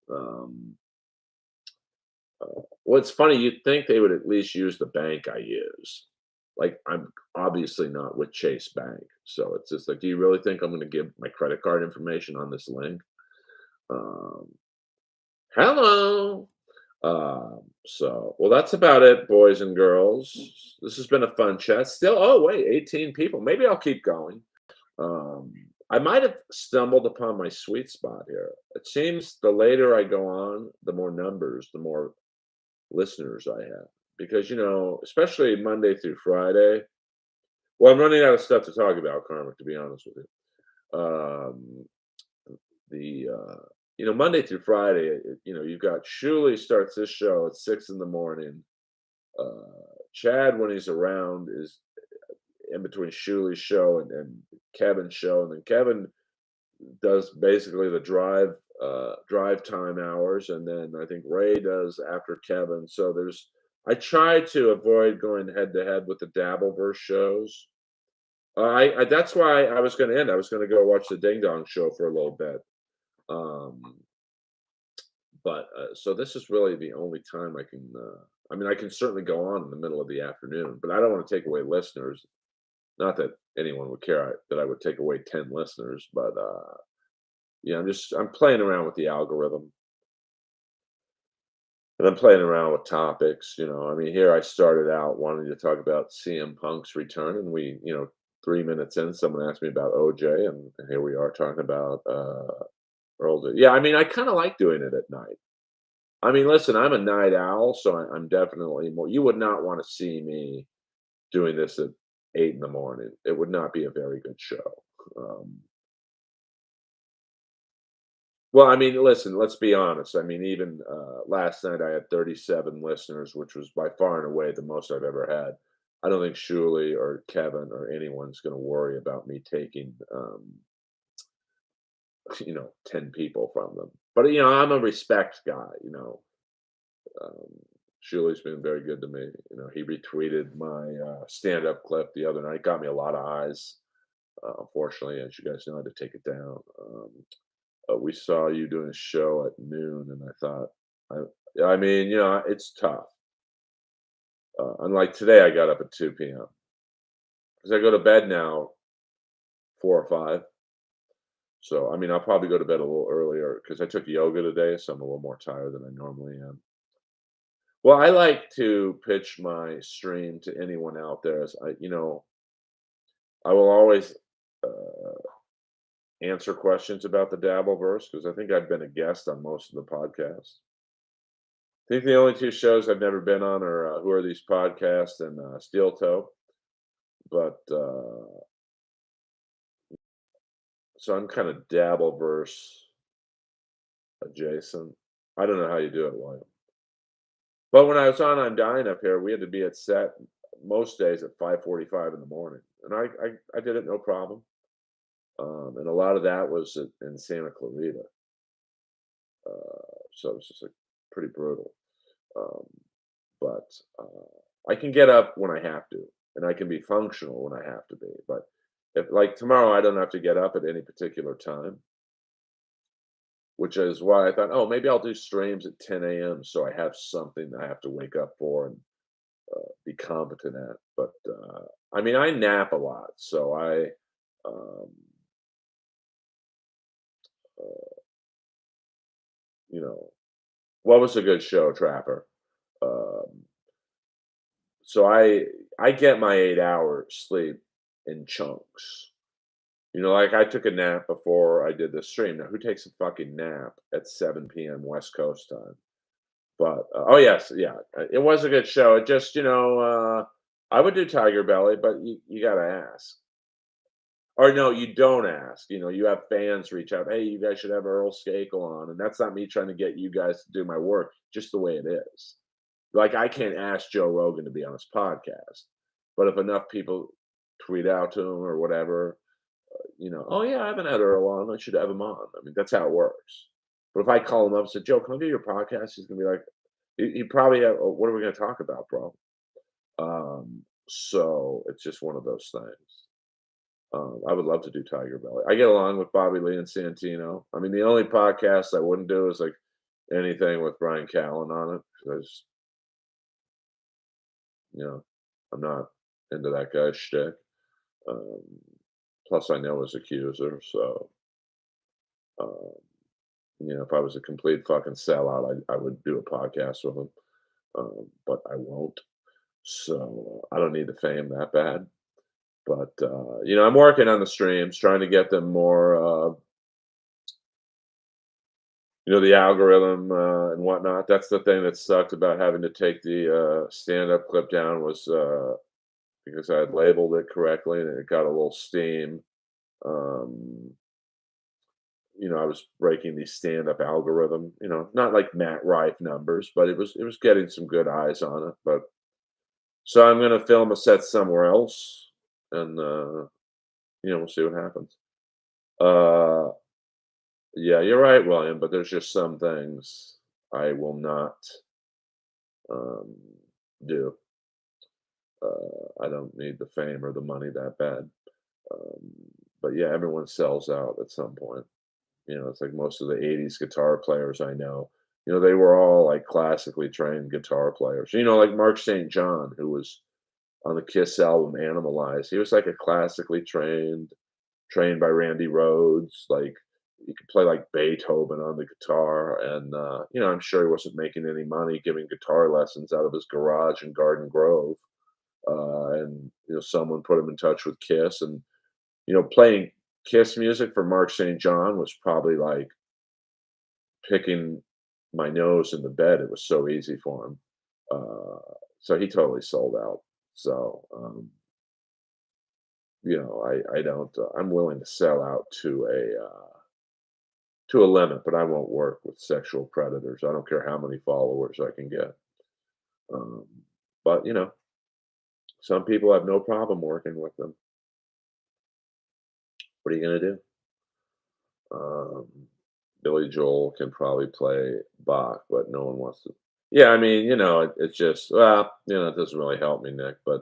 Well, it's funny, you'd think they would at least use the bank I use. Like, I'm obviously not with Chase Bank, so it's just like, do you really think I'm gonna give my credit card information on this link? Um, Hello. Well, that's about it, boys and girls. This has been a fun chat. Still, oh wait, 18 people. Maybe I'll keep going. Um, I might have stumbled upon my sweet spot here. It seems the later I go on, the more numbers, the more listeners I have. Because, especially Monday through Friday. Well, I'm running out of stuff to talk about, Karma, to be honest with you. The Monday through Friday, you've got Shuley starts this show at 6 in the morning. Chad, when he's around, is in between Shuley's show and Kevin's show, and then Kevin does basically the drive time hours, and then I think Ray does after Kevin. So I try to avoid going head to head with the Dabbleverse shows. That's why I was going to end. I was going to go watch the Ding Dong Show for a little bit. Um, but so this is really the only time I can. I mean, I can certainly go on in the middle of the afternoon, but I don't want to take away listeners. Not that anyone would care that I would take away 10 listeners, but yeah, I'm playing around with the algorithm, and I'm playing around with topics. I mean, here I started out wanting to talk about CM Punk's return, and 3 minutes in, someone asked me about OJ, and here we are talking about Earl. Yeah, I mean, I kind of like doing it at night. I mean, listen, I'm a night owl, so I'm definitely more. You would not want to see me doing this at 8 in the morning. It would not be a very good show. Um, well, I mean, listen, let's be honest. I mean, even last night I had 37 listeners, which was by far and away the most I've ever had. I don't think Shuley or Kevin or anyone's going to worry about me taking, 10 people from them. But, I'm a respect guy. Um, Shuley's been very good to me. He retweeted my stand-up clip the other night, got me a lot of eyes. Unfortunately, as you guys know, I had to take it down. We saw you doing a show at noon, and I thought, I mean, it's tough. Unlike today, I got up at 2 p.m. because I go to bed now 4 or 5. So, I mean, I'll probably go to bed a little earlier because I took yoga today, so I'm a little more tired than I normally am. Well, I like to pitch my stream to anyone out there as I will always answer questions about the Dabbleverse because I think I've been a guest on most of the podcasts. I think the only two shows I've never been on are Who Are These Podcasts and Steel Toe. But so I'm kind of Dabbleverse adjacent. I don't know how you do it, William. But when I was on I'm Dying Up Here, we had to be at set most days at 5:45 in the morning, and I did it no problem. And a lot of that was in Santa Clarita, so it was just like pretty brutal. Um, but I can get up when I have to, and I can be functional when I have to be. But if like tomorrow, I don't have to get up at any particular time, which is why I thought, oh, maybe I'll do streams at 10 a.m. so I have something I have to wake up for and be competent at. But I mean, I nap a lot, so um, uh, you know, what was a good show, Trapper? Um, so I get my 8 hours sleep in chunks. Like I took a nap before I did the stream. Now, who takes a fucking nap at 7 p.m. West Coast time? But oh yes, yeah, it was a good show. It just I would do Tiger Belly, but you gotta ask. Or no, you don't ask. You have fans reach out. Hey, you guys should have Earl Skakel on, and that's not me trying to get you guys to do my work. Just the way it is. Like I can't ask Joe Rogan to be on his podcast, but if enough people tweet out to him or whatever, oh yeah, I haven't had Earl on. I should have him on. I mean, that's how it works. But if I call him up and say, Joe, can I do your podcast? He's gonna be like, he probably have, "Oh, what are we gonna talk about, bro?" So it's just one of those things. I would love to do Tiger Belly. I get along with Bobby Lee and Santino. I mean, the only podcast I wouldn't do is like anything with Brian Callen on it because you know I'm not into that guy's shtick. Um, Plus, I know his accuser, so um, if I was a complete fucking sellout, I would do a podcast with him, but I won't. So I don't need the fame that bad. But I'm working on the streams, trying to get them more. The algorithm and whatnot. That's the thing that sucked about having to take the stand-up clip down was because I had labeled it correctly and it got a little steam. Um, I was breaking the stand-up algorithm. Not like Matt Rife numbers, but it was getting some good eyes on it. But so I'm gonna film a set somewhere else, and we'll see what happens. Uh, yeah, you're right, William. But there's just some things I will not um, do. I don't need the fame or the money that bad. Um, but yeah, everyone sells out at some point. It's like most of the 80s guitar players I know, they were all like classically trained guitar players. Like Mark St. John, who was on the Kiss album Animalize. He was like a classically trained by Randy Rhoads. Like he could play like Beethoven on the guitar. And, I'm sure he wasn't making any money giving guitar lessons out of his garage in Garden Grove. And someone put him in touch with Kiss, and playing Kiss music for Mark St. John was probably like picking my nose in the bed. It was so easy for him. Uh, so he totally sold out. So I don't. I'm willing to sell out to a limit, but I won't work with sexual predators. I don't care how many followers I can get. Um, but some people have no problem working with them. What are you gonna do? Um, Billy Joel can probably play Bach, but no one wants to. Yeah, I mean, it's just it doesn't really help me, Nick. But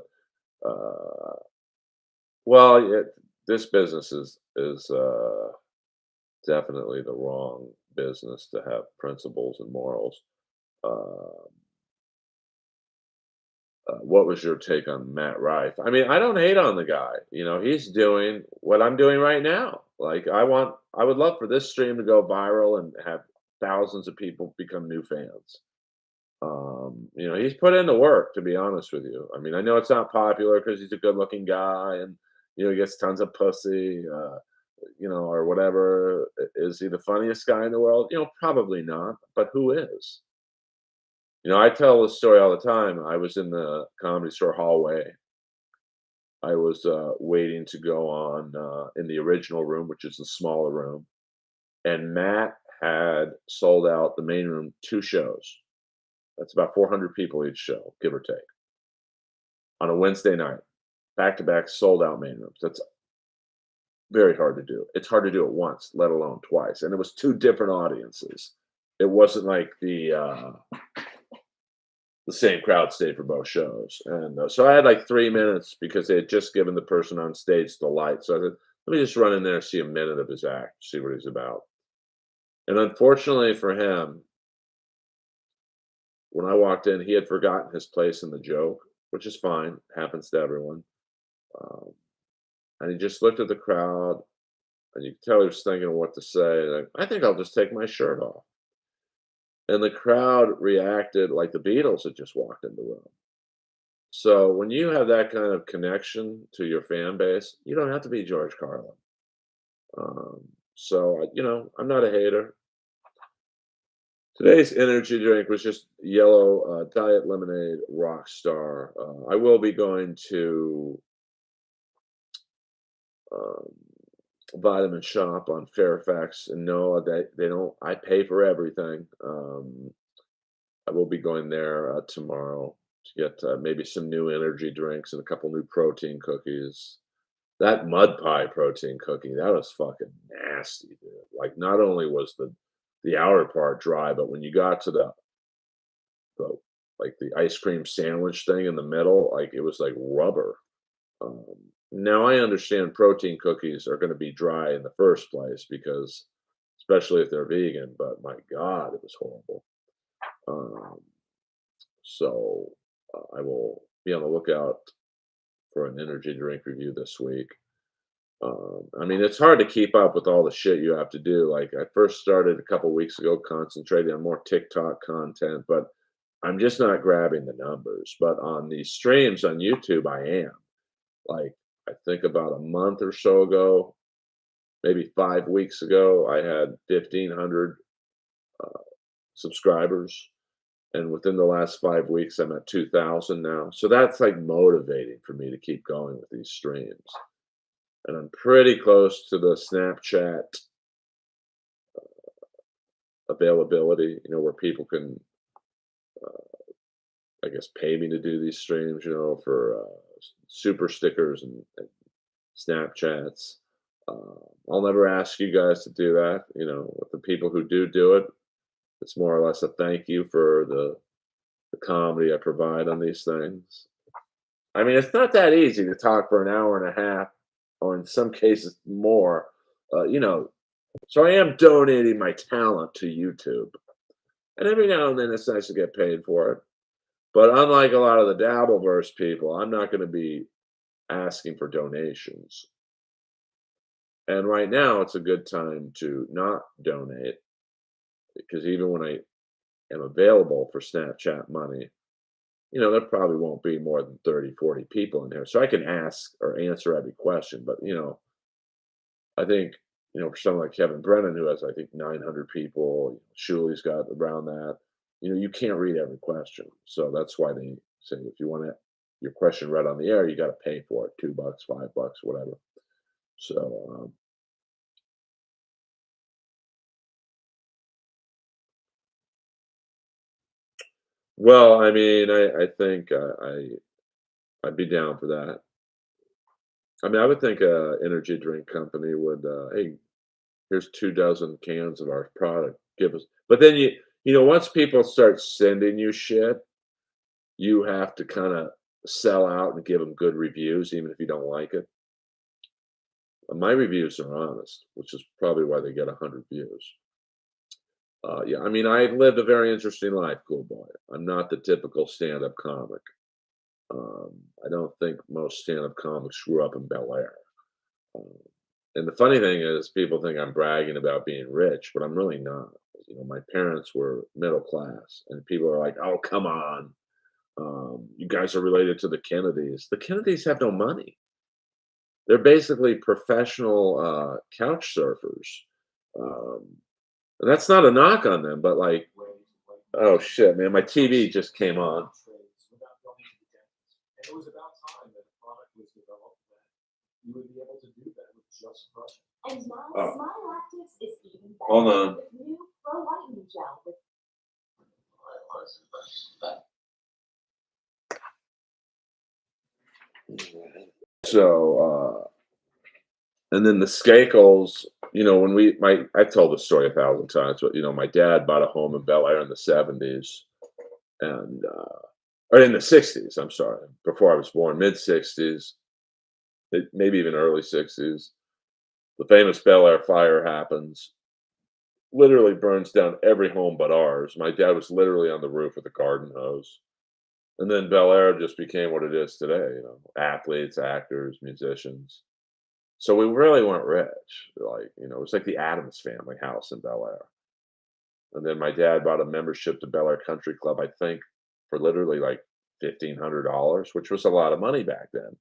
uh, well, this business is definitely the wrong business to have principles and morals. Uh, what was your take on Matt Rife? I mean, I don't hate on the guy. He's doing what I'm doing right now. Like, I would love for this stream to go viral and have thousands of people become new fans. He's put in the work, to be honest with you. I mean, I know it's not popular because he's a good-looking guy and he gets tons of pussy, or whatever. Is he the funniest guy in the world? Probably not. But who is? I tell this story all the time. I was in the Comedy Store hallway. I was waiting to go on in the original room, which is the smaller room, and Matt had sold out the main room 2 shows. That's about 400 people each show, give or take, on a Wednesday night, back to back, sold out main rooms. That's very hard to do. It's hard to do it once, let alone twice. And it was 2 different audiences. It wasn't like the same crowd stayed for both shows. And so I had like 3 minutes because they had just given the person on stage the light. So I said, let me just run in there and see a minute of his act, see what he's about. And unfortunately for him, when I walked in, he had forgotten his place in the joke, which is fine, happens to everyone. Um, and he just looked at the crowd, and you could tell he was thinking of what to say. Like, I think I'll just take my shirt off. And the crowd reacted like the Beatles had just walked in the room. So when you have that kind of connection to your fan base, you don't have to be George Carlin. I'm not a hater. Today's energy drink was just yellow diet lemonade Rockstar. I will be going to um, Vitamin Shop on Fairfax and Noah. They don't. I pay for everything. I will be going there tomorrow to get maybe some new energy drinks and a couple new protein cookies. That mud pie protein cookie, that was fucking nasty, dude. Like, not only was the outer part dry, but when you got to the the ice cream sandwich thing in the middle, like, it was like rubber. Um, Now I understand protein cookies are gonna be dry in the first place because especially if they're vegan, but my god, it was horrible. Um, I will be on the lookout for an energy drink review this week. I mean, it's hard to keep up with all the shit you have to do. Like, I first started a couple weeks ago concentrating on more TikTok content, but I'm just not grabbing the numbers. But on these streams on YouTube, I am. Like, I think about a month or so ago, maybe 5 weeks ago, I had 1,500 uh, subscribers. And within the last 5 weeks, I'm at 2,000 now. So that's like motivating for me to keep going with these streams. And I'm pretty close to the Snapchat availability, where people can, I guess, pay me to do these streams, for super stickers and Snapchats. I'll never ask you guys to do that. With the people who do it, it's more or less a thank you for the comedy I provide on these things. I mean, it's not that easy to talk for an hour and a half, or in some cases more. So I am donating my talent to YouTube, and every now and then it's nice to get paid for it. But unlike a lot of the Dabbleverse people, I'm not going to be asking for donations. And right now, it's a good time to not donate because even when I am available for Snapchat money, there probably won't be more than 30, 40 people in here. So I can ask or answer every question. But, I think, for someone like Kevin Brennan, who has, I think, 900 people, Shuli's got around that, you can't read every question. So that's why they say if you want your question read on the air, you got to pay for it, $2, $5, whatever. So, well, I mean, I think I'd be down for that. I mean, I would think a energy drink company would, hey, here's 2 dozen cans of our product. Give us, but then once people start sending you shit, you have to kinda sell out and give them good reviews even if you don't like it. My reviews are honest, which is probably why they get 100 views. Yeah, I mean, I've lived a very interesting life, cool boy. I'm not the typical stand-up comic. I don't think most stand-up comics grew up in Bel Air. Um, and the funny thing is, people think I'm bragging about being rich, but I'm really not. My parents were middle class, and people are like, "Oh, come on, you guys are related to the Kennedys." The Kennedys have no money. They're basically professional couch surfers, um, and that's not a knock on them. But like, oh shit, man, my TV just came on. Oh, hold on. So, and then the Skakel's, when I told the story 1,000 times, but my dad bought a home in Bel Air in the '70s, and or in the '60s. I'm sorry, before I was born, mid '60s, maybe even early '60s. The famous Bel Air fire happens, literally burns down every home but ours. My dad was literally on the roof with a garden hose. And then Bel Air just became what it is today, athletes, actors, musicians. So we really weren't rich. Like, it was like the Addams family house in Bel Air. And then my dad bought a membership to Bel Air Country Club, I think, for literally like $1,500, which was a lot of money back then.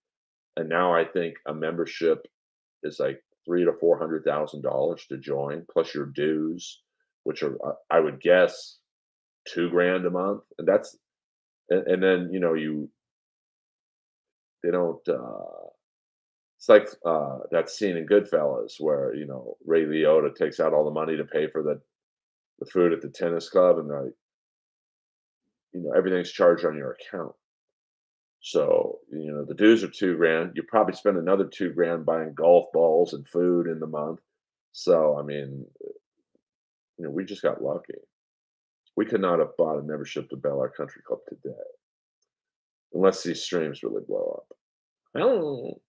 And now I think a membership is like three to $400,000 to join, plus your dues, which are I would guess 2 grand a month, and and then you they don't. It's like that scene in Goodfellas where Ray Liotta takes out all the money to pay for the food at the tennis club, and like everything's charged on your account. So the dues are 2 grand. You probably spend another 2 grand buying golf balls and food in the month. So I mean, we just got lucky. We could not have bought a membership to Bel Air Country Club today, unless these streams really blow up. Oh,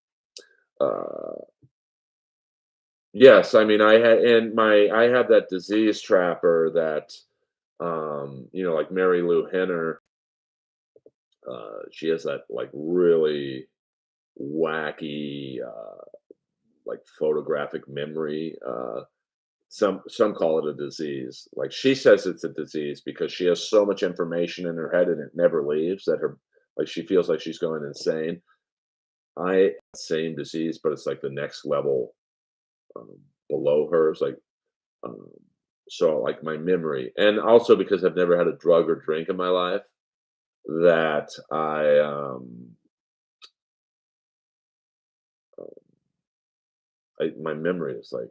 yes, I mean, I had that disease trapper that, like Mary Lou Henner. She has that like really wacky, like photographic memory. Some call it a disease. Like she says it's a disease because she has so much information in her head and it never leaves that her like she feels like she's going insane. I same disease, but it's like the next level um, below hers. Like um, so, like my memory, and also because I've never had a drug or drink in my life, that my memory is like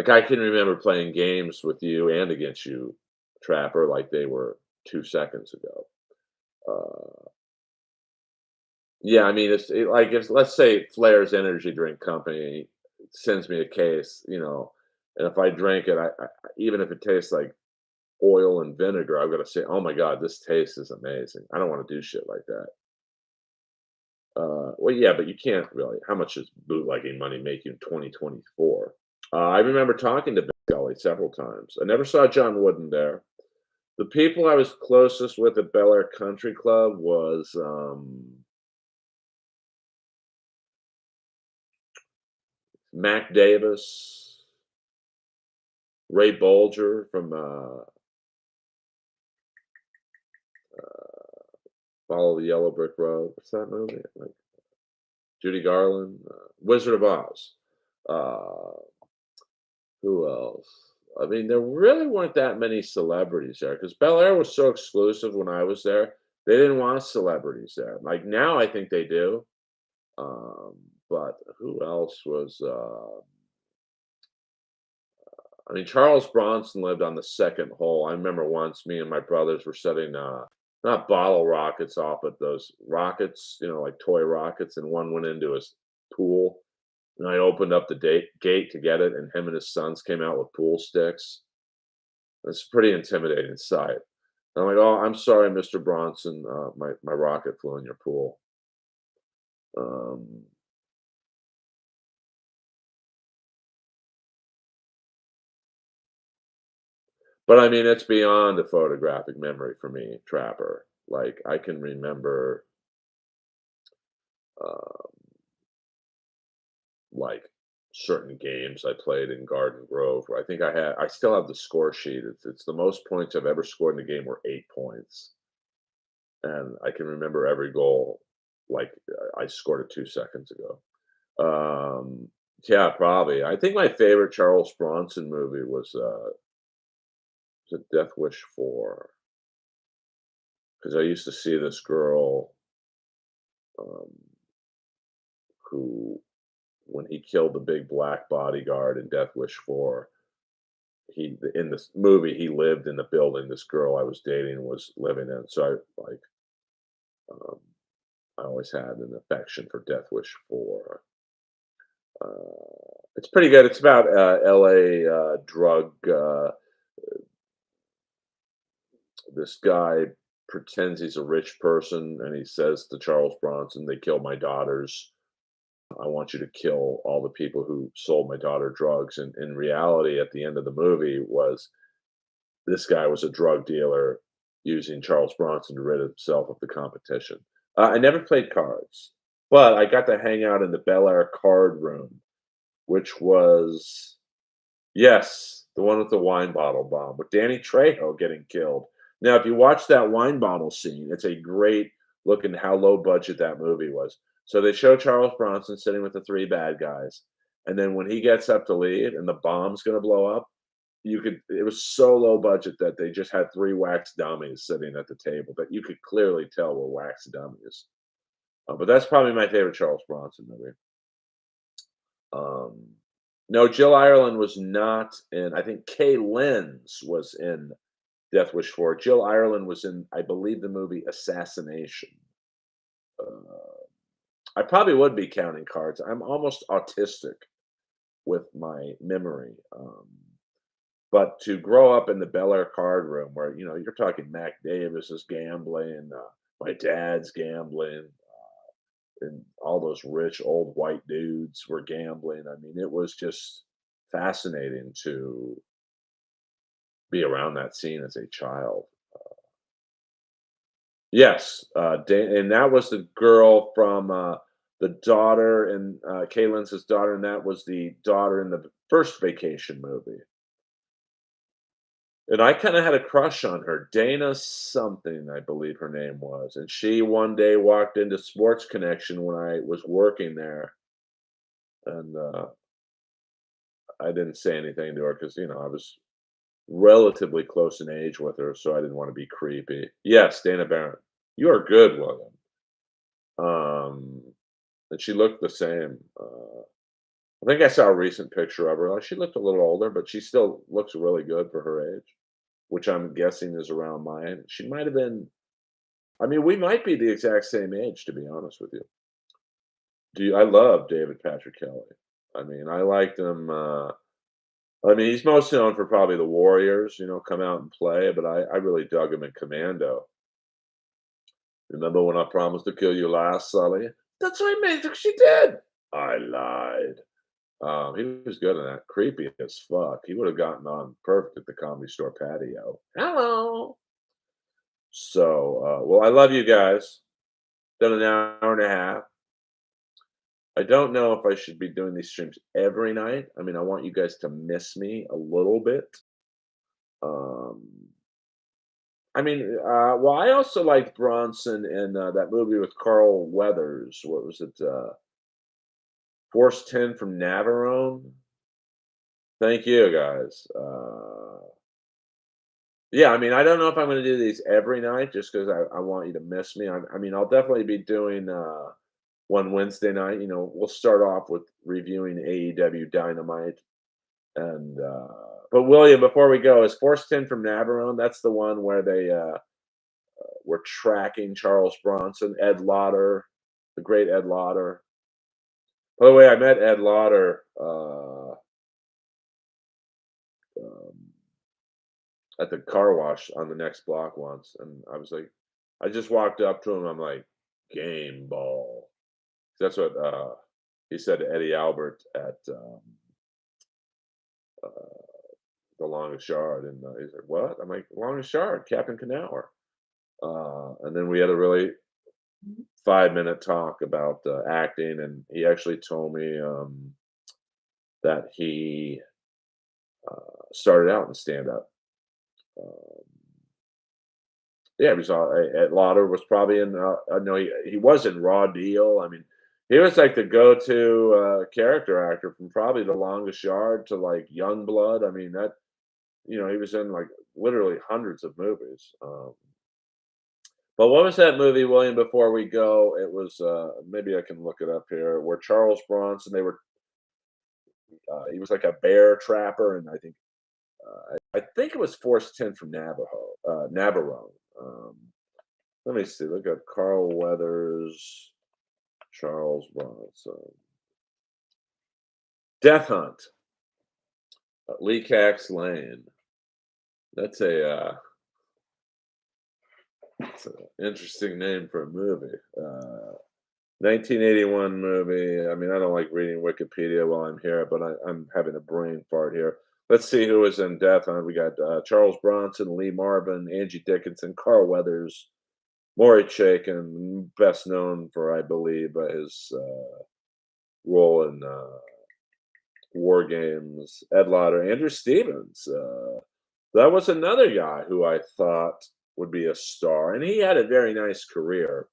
I can remember playing games with you and against you, Trapper, like they were 2 seconds ago. Uh, yeah, I mean, like if let's say Flair's energy drink company sends me a case, and if I drink it, even if it tastes like oil and vinegar, I've got to say, "Oh my god, this taste is amazing." I don't want to do shit like that. Well, yeah, but you can't really. How much does bootlegging money make you in 2024? I remember talking to Big Gully several times. I never saw John Wooden there. The people I was closest with at Bel Air Country Club was Mac Davis, Ray Bolger from Follow the Yellow Brick Road. What's that movie? Like Judy Garland, Wizard of Oz. Uh, who else? I mean, there really weren't that many celebrities there because Bel Air was so exclusive when I was there. They didn't want celebrities there. Like now, I think they do. Um, but who else was? I mean, Charles Bronson lived on the second hole. I remember once me and my brothers were setting not bottle rockets off, but those rockets, like toy rockets, and one went into his pool. And I opened up the gate to get it, and him and his sons came out with pool sticks. It's a pretty intimidating sight. And I'm like, "Oh, I'm sorry, Mr. Bronson. My rocket flew in your pool." Um, but I mean, it's beyond a photographic memory for me, Trapper. Like I can remember. uh, like certain games I played in Garden Grove. Where I still have the score sheet. It's the most points I've ever scored in a game were 8 points, and I can remember every goal like I scored it 2 seconds ago. Yeah, probably. I think my favorite Charles Bronson movie was it Death Wish 4 because I used to see this girl um, who, when he killed the big black bodyguard in Death Wish 4, he in this movie he lived in the building this girl I was dating was living in. So um, I always had an affection for Death Wish 4. It's pretty good. It's about L.A. Drug. This guy pretends he's a rich person, and he says to Charles Bronson, "They killed my daughters. I want you to kill all the people who sold my daughter drugs." And in reality, at the end of the movie, was this guy was a drug dealer using Charles Bronson to rid himself of the competition. I never played cards, but I got to hang out in the Bel Air card room, which was, yes, the one with the wine bottle bomb with Danny Trejo getting killed. Now, if you watch that wine bottle scene, it's a great look into how low budget that movie was. So they show Charles Bronson sitting with the three bad guys, and then when he gets up to leave and the bomb's gonna blow up, you could it was so low budget that they just had three wax dummies sitting at the table that you could clearly tell were wax dummies. But that's probably my favorite Charles Bronson movie. Um, no, Jill Ireland was not in. I think Kay Lenz was in Death Wish 4. Jill Ireland was in, I believe, the movie Assassination. Uh, I probably would be counting cards. I'm almost autistic with my memory. But to grow up in the Bel Air card room where, you're talking Mac Davis is gambling, my dad's gambling, and all those rich old white dudes were gambling. I mean, it was just fascinating to be around that scene as a child. Yes, and that was the girl from the daughter and Kaylin's daughter, and that was the daughter in the first Vacation movie. And I kinda had a crush on her, Dana something, I believe her name was, and she one day walked into Sports Connection when I was working there, and, I didn't say anything to her because I was relatively close in age with her, so I didn't wanna be creepy. Yes, Dana Barron. You are good, William. Um, and she looked the same, I think I saw a recent picture of her, she looked a little older, but she still looks really good for her age, which I'm guessing is around mine. She might have been. I mean, we might be the exact same age, to be honest with you. I love David Patrick Kelly. I mean, I liked him. I mean, he's most known for probably the Warriors, come out and play, but I really dug him in Commando. Remember when I promised to kill you last, Sully? That's what I made. She did. I lied. He was good in that. Creepy as fuck. He would have gotten on perfect at the Comedy Store patio. Hello. So, well, I love you guys. Done an hour and a half. I don't know if I should be doing these streams every night. I mean, I want you guys to miss me a little bit. Um, I mean, well, I also liked Bronson in that movie with Carl Weathers. What was it? Force 10 from Navarone. Thank you, guys. Yeah, I mean, I don't know if I'm going to do these every night just because I want you to miss me. I mean, I'll definitely be doing one Wednesday night. We'll start off with reviewing AEW Dynamite. And but William, before we go, is Force 10 from Navarone? That's the one where they were tracking Charles Bronson, Ed Lauder, the great Ed Lauder. By the way, I met Ed Lauder um, at the car wash on the next block once, and I was like, I just walked up to him. I'm like, game ball. That's what he said to Eddie Albert at uh, the longest yard, and he's like, "What?" I'm like, "Longest yard, Captain Canauer." And then we had a really 5-minute talk about acting, and he actually told me that he started out in stand up. Um, yeah, he was at Lauder was probably in. No, he was in Raw Deal. I mean, he was like the go-to character actor from probably The Longest Yard to like Young Blood. I mean that he was in like literally hundreds of movies. But what was that movie, William? Before we go, it was maybe I can look it up here. Where Charles Bronson, he was like a bear trapper, and I think it was Force 10 from Navarro. Um, Let me see. Look up Carl Weathers, Charles Bronson, Death Hunt, Lee Cax Lane. That's that's an interesting name for a movie. 1981 movie. I mean, I don't like reading Wikipedia while I'm here, but I'm having a brain fart here. Let's see who was in Death Hunt. We got Charles Bronson, Lee Marvin, Angie Dickinson, Carl Weathers, Maury Chaykin, best known for, I believe, his role in War Games, Ed Lauder, Andrew Stevens. That was another guy who I thought would be a star, and he had a very nice career.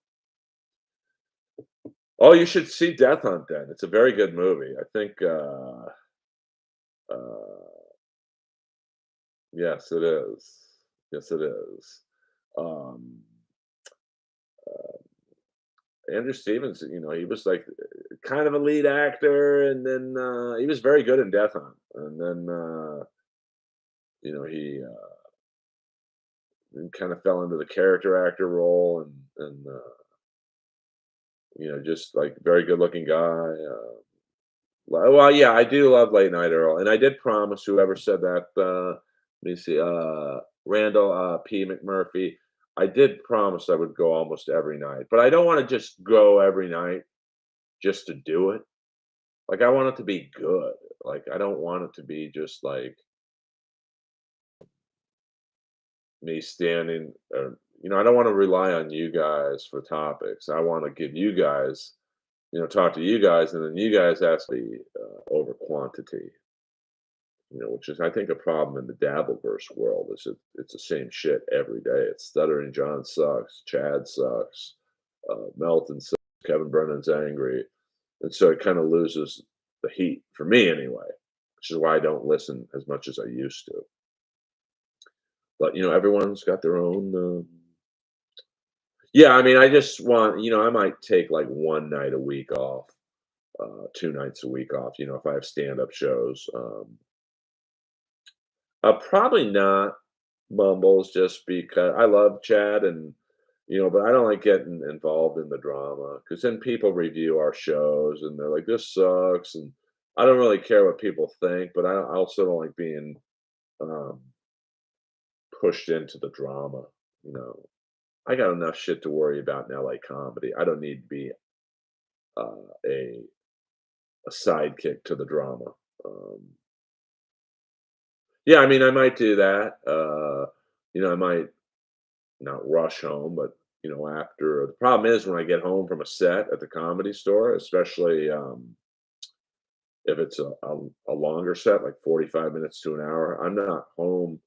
Oh, you should see Death Hunt then. It's a very good movie. I think, uh, yes, it is. Yes, it is. Um, Andrew Stevens, he was like kind of a lead actor, and then he was very good in Death Hunt, and then he kind of fell into the character actor role, and just like very good looking guy. Well, yeah, I do love Late Night Earl, and I did promise whoever said that. Let me see, Randall P. McMurphy. I did promise I would go almost every night, but I don't want to just go every night just to do it. Like I want it to be good. Like I don't want it to be just like me standing or I don't want to rely on you guys for topics. I want to give you guys, talk to you guys, and then you guys ask me over quantity. Which is I think a problem in the Dabbleverse world is it's the same shit every day. It's Stuttering John sucks, Chad sucks, Melton sucks, Kevin Brennan's angry, and so it kind of loses the heat for me anyway, which is why I don't listen as much as I used to. But everyone's got their own. Yeah, I mean, I just want I might take like one night a week off, 2 nights a week off. If I have stand up shows. Probably not Mumbles just because I love Chad and but I don't like getting involved in the drama because then people review our shows and they're like, "This sucks," and I don't really care what people think, but I also don't like being um, pushed into the drama. You know, I got enough shit to worry about in LA comedy. I don't need to be a sidekick to the drama. Um, yeah, I mean, I might do that. I might not rush home, but after the problem is when I get home from a set at the comedy store, especially if it's a longer set, like 45 minutes to an hour, I'm not home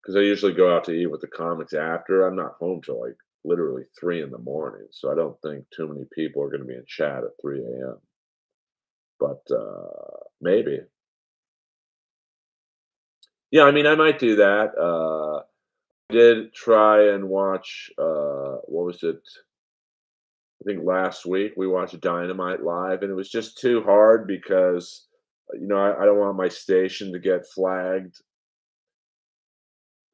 because I usually go out to eat with the comics after. I'm not home till like literally 3 in the morning. So I don't think too many people are going to be in chat at 3 a.m. But maybe. Yeah, I mean, I might do that. I did try and watch, what was it? I think last week we watched Dynamite live, and it was just too hard because, I don't want my station to get flagged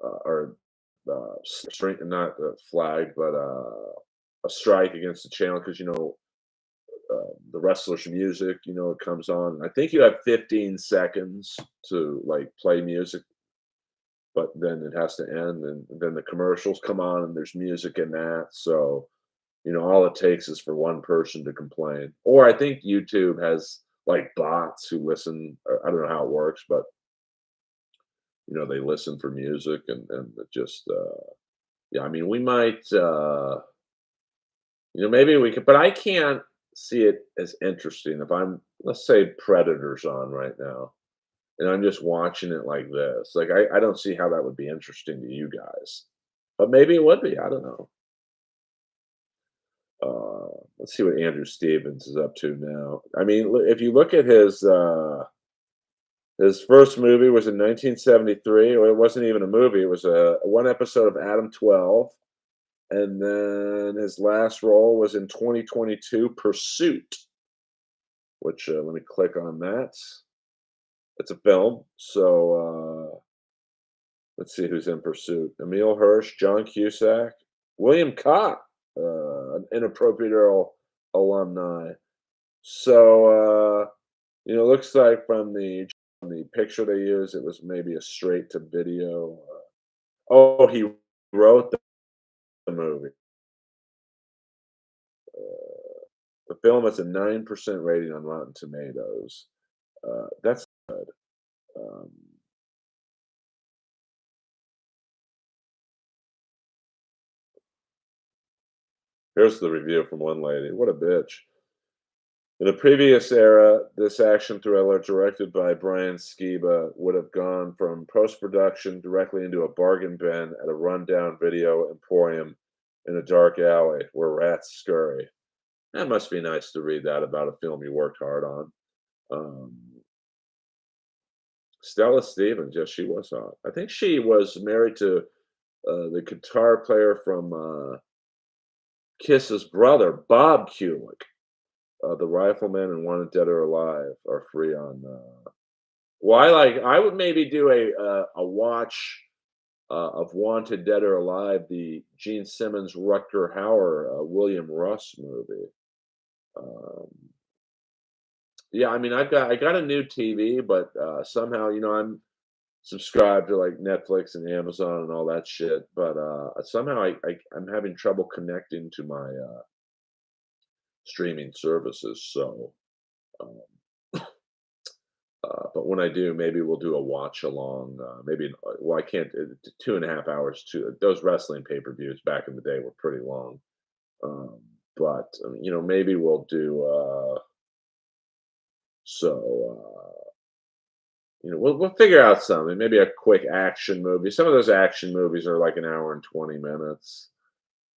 or not flagged, but a strike against the channel because the wrestler's music, it comes on. I think you have 15 seconds to like play music, but then it has to end, and then the commercials come on, and there's music in that. So all it takes is for one person to complain. Or I think YouTube has like bots who listen. Or I don't know how it works, but they listen for music and it just yeah. I mean, we might Maybe we could, but I can't see it as interesting if I'm, let's say, Predators on right now, and I'm just watching it like this. Like, I don't see how that would be interesting to you guys, but maybe it would be. I don't know. Let's see what Andrew Stevens is up to now. I mean, if you look at his first movie was in 1973. Well, it wasn't even a movie. It was a one episode of Adam 12. And then his last role was in 2022 Pursuit, which let me click on that. It's a film. So let's see who's in Pursuit. Emil Hirsch, John Cusack, William Cott, an inappropriate Earl alumni. So looks like from the picture they use, it was maybe a straight to video. Oh, he wrote the movie. The film has a 9% rating on Rotten Tomatoes. That's good. Um, Here's the review from one lady. What a bitch. In a previous era, this action thriller, directed by Brian Skiba, would have gone from post production directly into a bargain bin at a rundown video emporium in a dark alley where rats scurry. That must be nice to read that about a film you worked hard on. Um, Stella Stevens, yes, she was hot. I think she was married to the guitar player from Kiss's brother, Bob Kulick. The Rifleman and Wanted Dead or Alive are free on. Well, I would maybe do a watch of Wanted Dead or Alive, the Gene Simmons, Rutger Hauer, William Russ movie. Um, yeah, I mean, I got a new TV, but somehow I'm subscribed to like Netflix and Amazon and all that shit. But somehow I'm having trouble connecting to my streaming services. So, um, but when I do, maybe we'll do a watch along. Maybe well, I can't. 2.5 hours. Those wrestling pay per views back in the day were pretty long. Um, but maybe we'll do. So we'll figure out something. Maybe a quick action movie. Some of those action movies are like an hour and 20 minutes.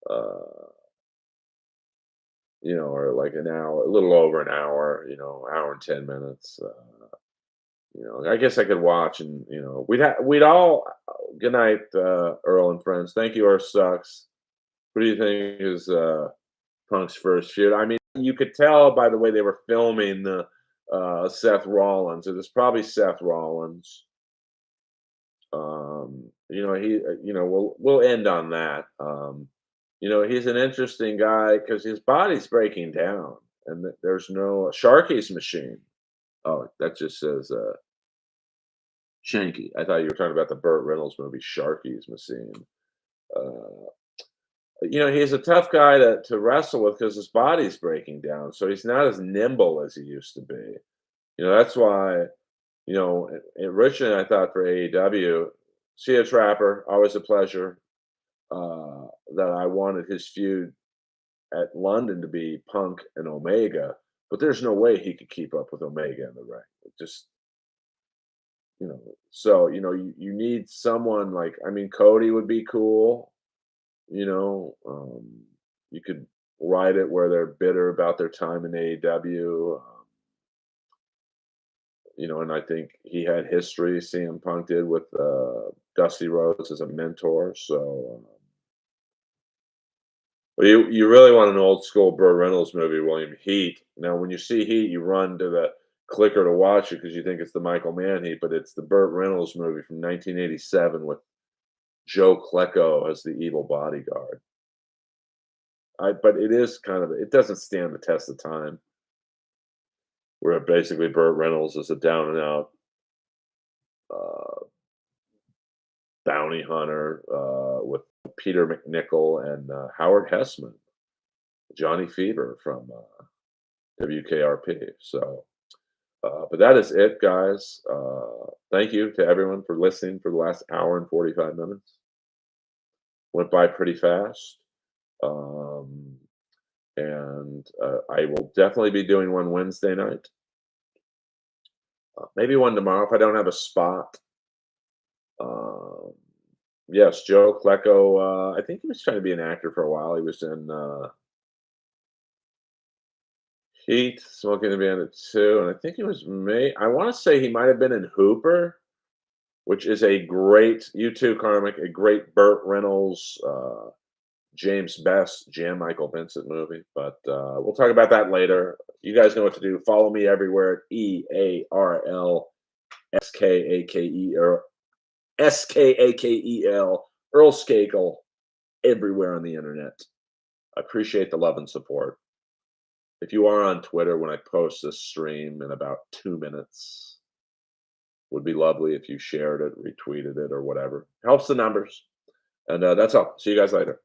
Uh, or like an hour, a little over an hour. Hour and 10 minutes. I guess I could watch, and we'd all. Good night, Earl and friends. Thank you, Earth sucks. What do you think is Punk's first feud? I mean, you could tell by the way they were filming the Seth Rollins. It was probably Seth Rollins. We'll end on that. He's an interesting guy because his body's breaking down, and there's no Sharky's machine. Oh, that just says Shanky. I thought you were talking about the Burt Reynolds movie Sharky's Machine. Uh, he's a tough guy to wrestle with because his body's breaking down, so he's not as nimble as he used to be. That's why. Originally I thought for AEW, see a Trapper, always a pleasure. That I wanted his feud at London to be Punk and Omega, but there's no way he could keep up with Omega in the ring. It just so you need someone like, I mean, Cody would be cool. you know um, you could write it where they're bitter about their time in AEW. And I think he had history, CM Punk did, with Dusty Rhodes as a mentor. So well, you really want an old school Burt Reynolds movie, William, Heat. Now when you see Heat, you run to the clicker to watch it because you think it's the Michael Mann Heat, but it's the Burt Reynolds movie from 1987 with Joe Klecko as the evil bodyguard. But it is kind of, it doesn't stand the test of time. Where basically Burt Reynolds is a down and out uh, bounty hunter with Peter McNichol and Howard Hessman, Johnny Fever from WKRP. So, but that is it, guys. Thank you to everyone for listening for the last hour and 45 minutes. Went by pretty fast. Um, and I will definitely be doing one Wednesday night. Maybe one tomorrow if I don't have a spot. Um, yes, Joe Klecko. I think he was trying to be an actor for a while. He was in Heat, Smoking the Bandit 2, and I think he was I want to say he might have been in Hooper, which is a great U2 comic, a great Burt Reynolds, James Best, Jan Michael Vincent movie. But we'll talk about that later. You guys know what to do. Follow me everywhere at EARLSKAKE or SKAKEL, Earl Skakel, everywhere on the internet. I appreciate the love and support. If you are on Twitter when I post this stream in about 2 minutes, would be lovely if you shared it, retweeted it, or whatever. Helps the numbers. And that's all. See you guys later.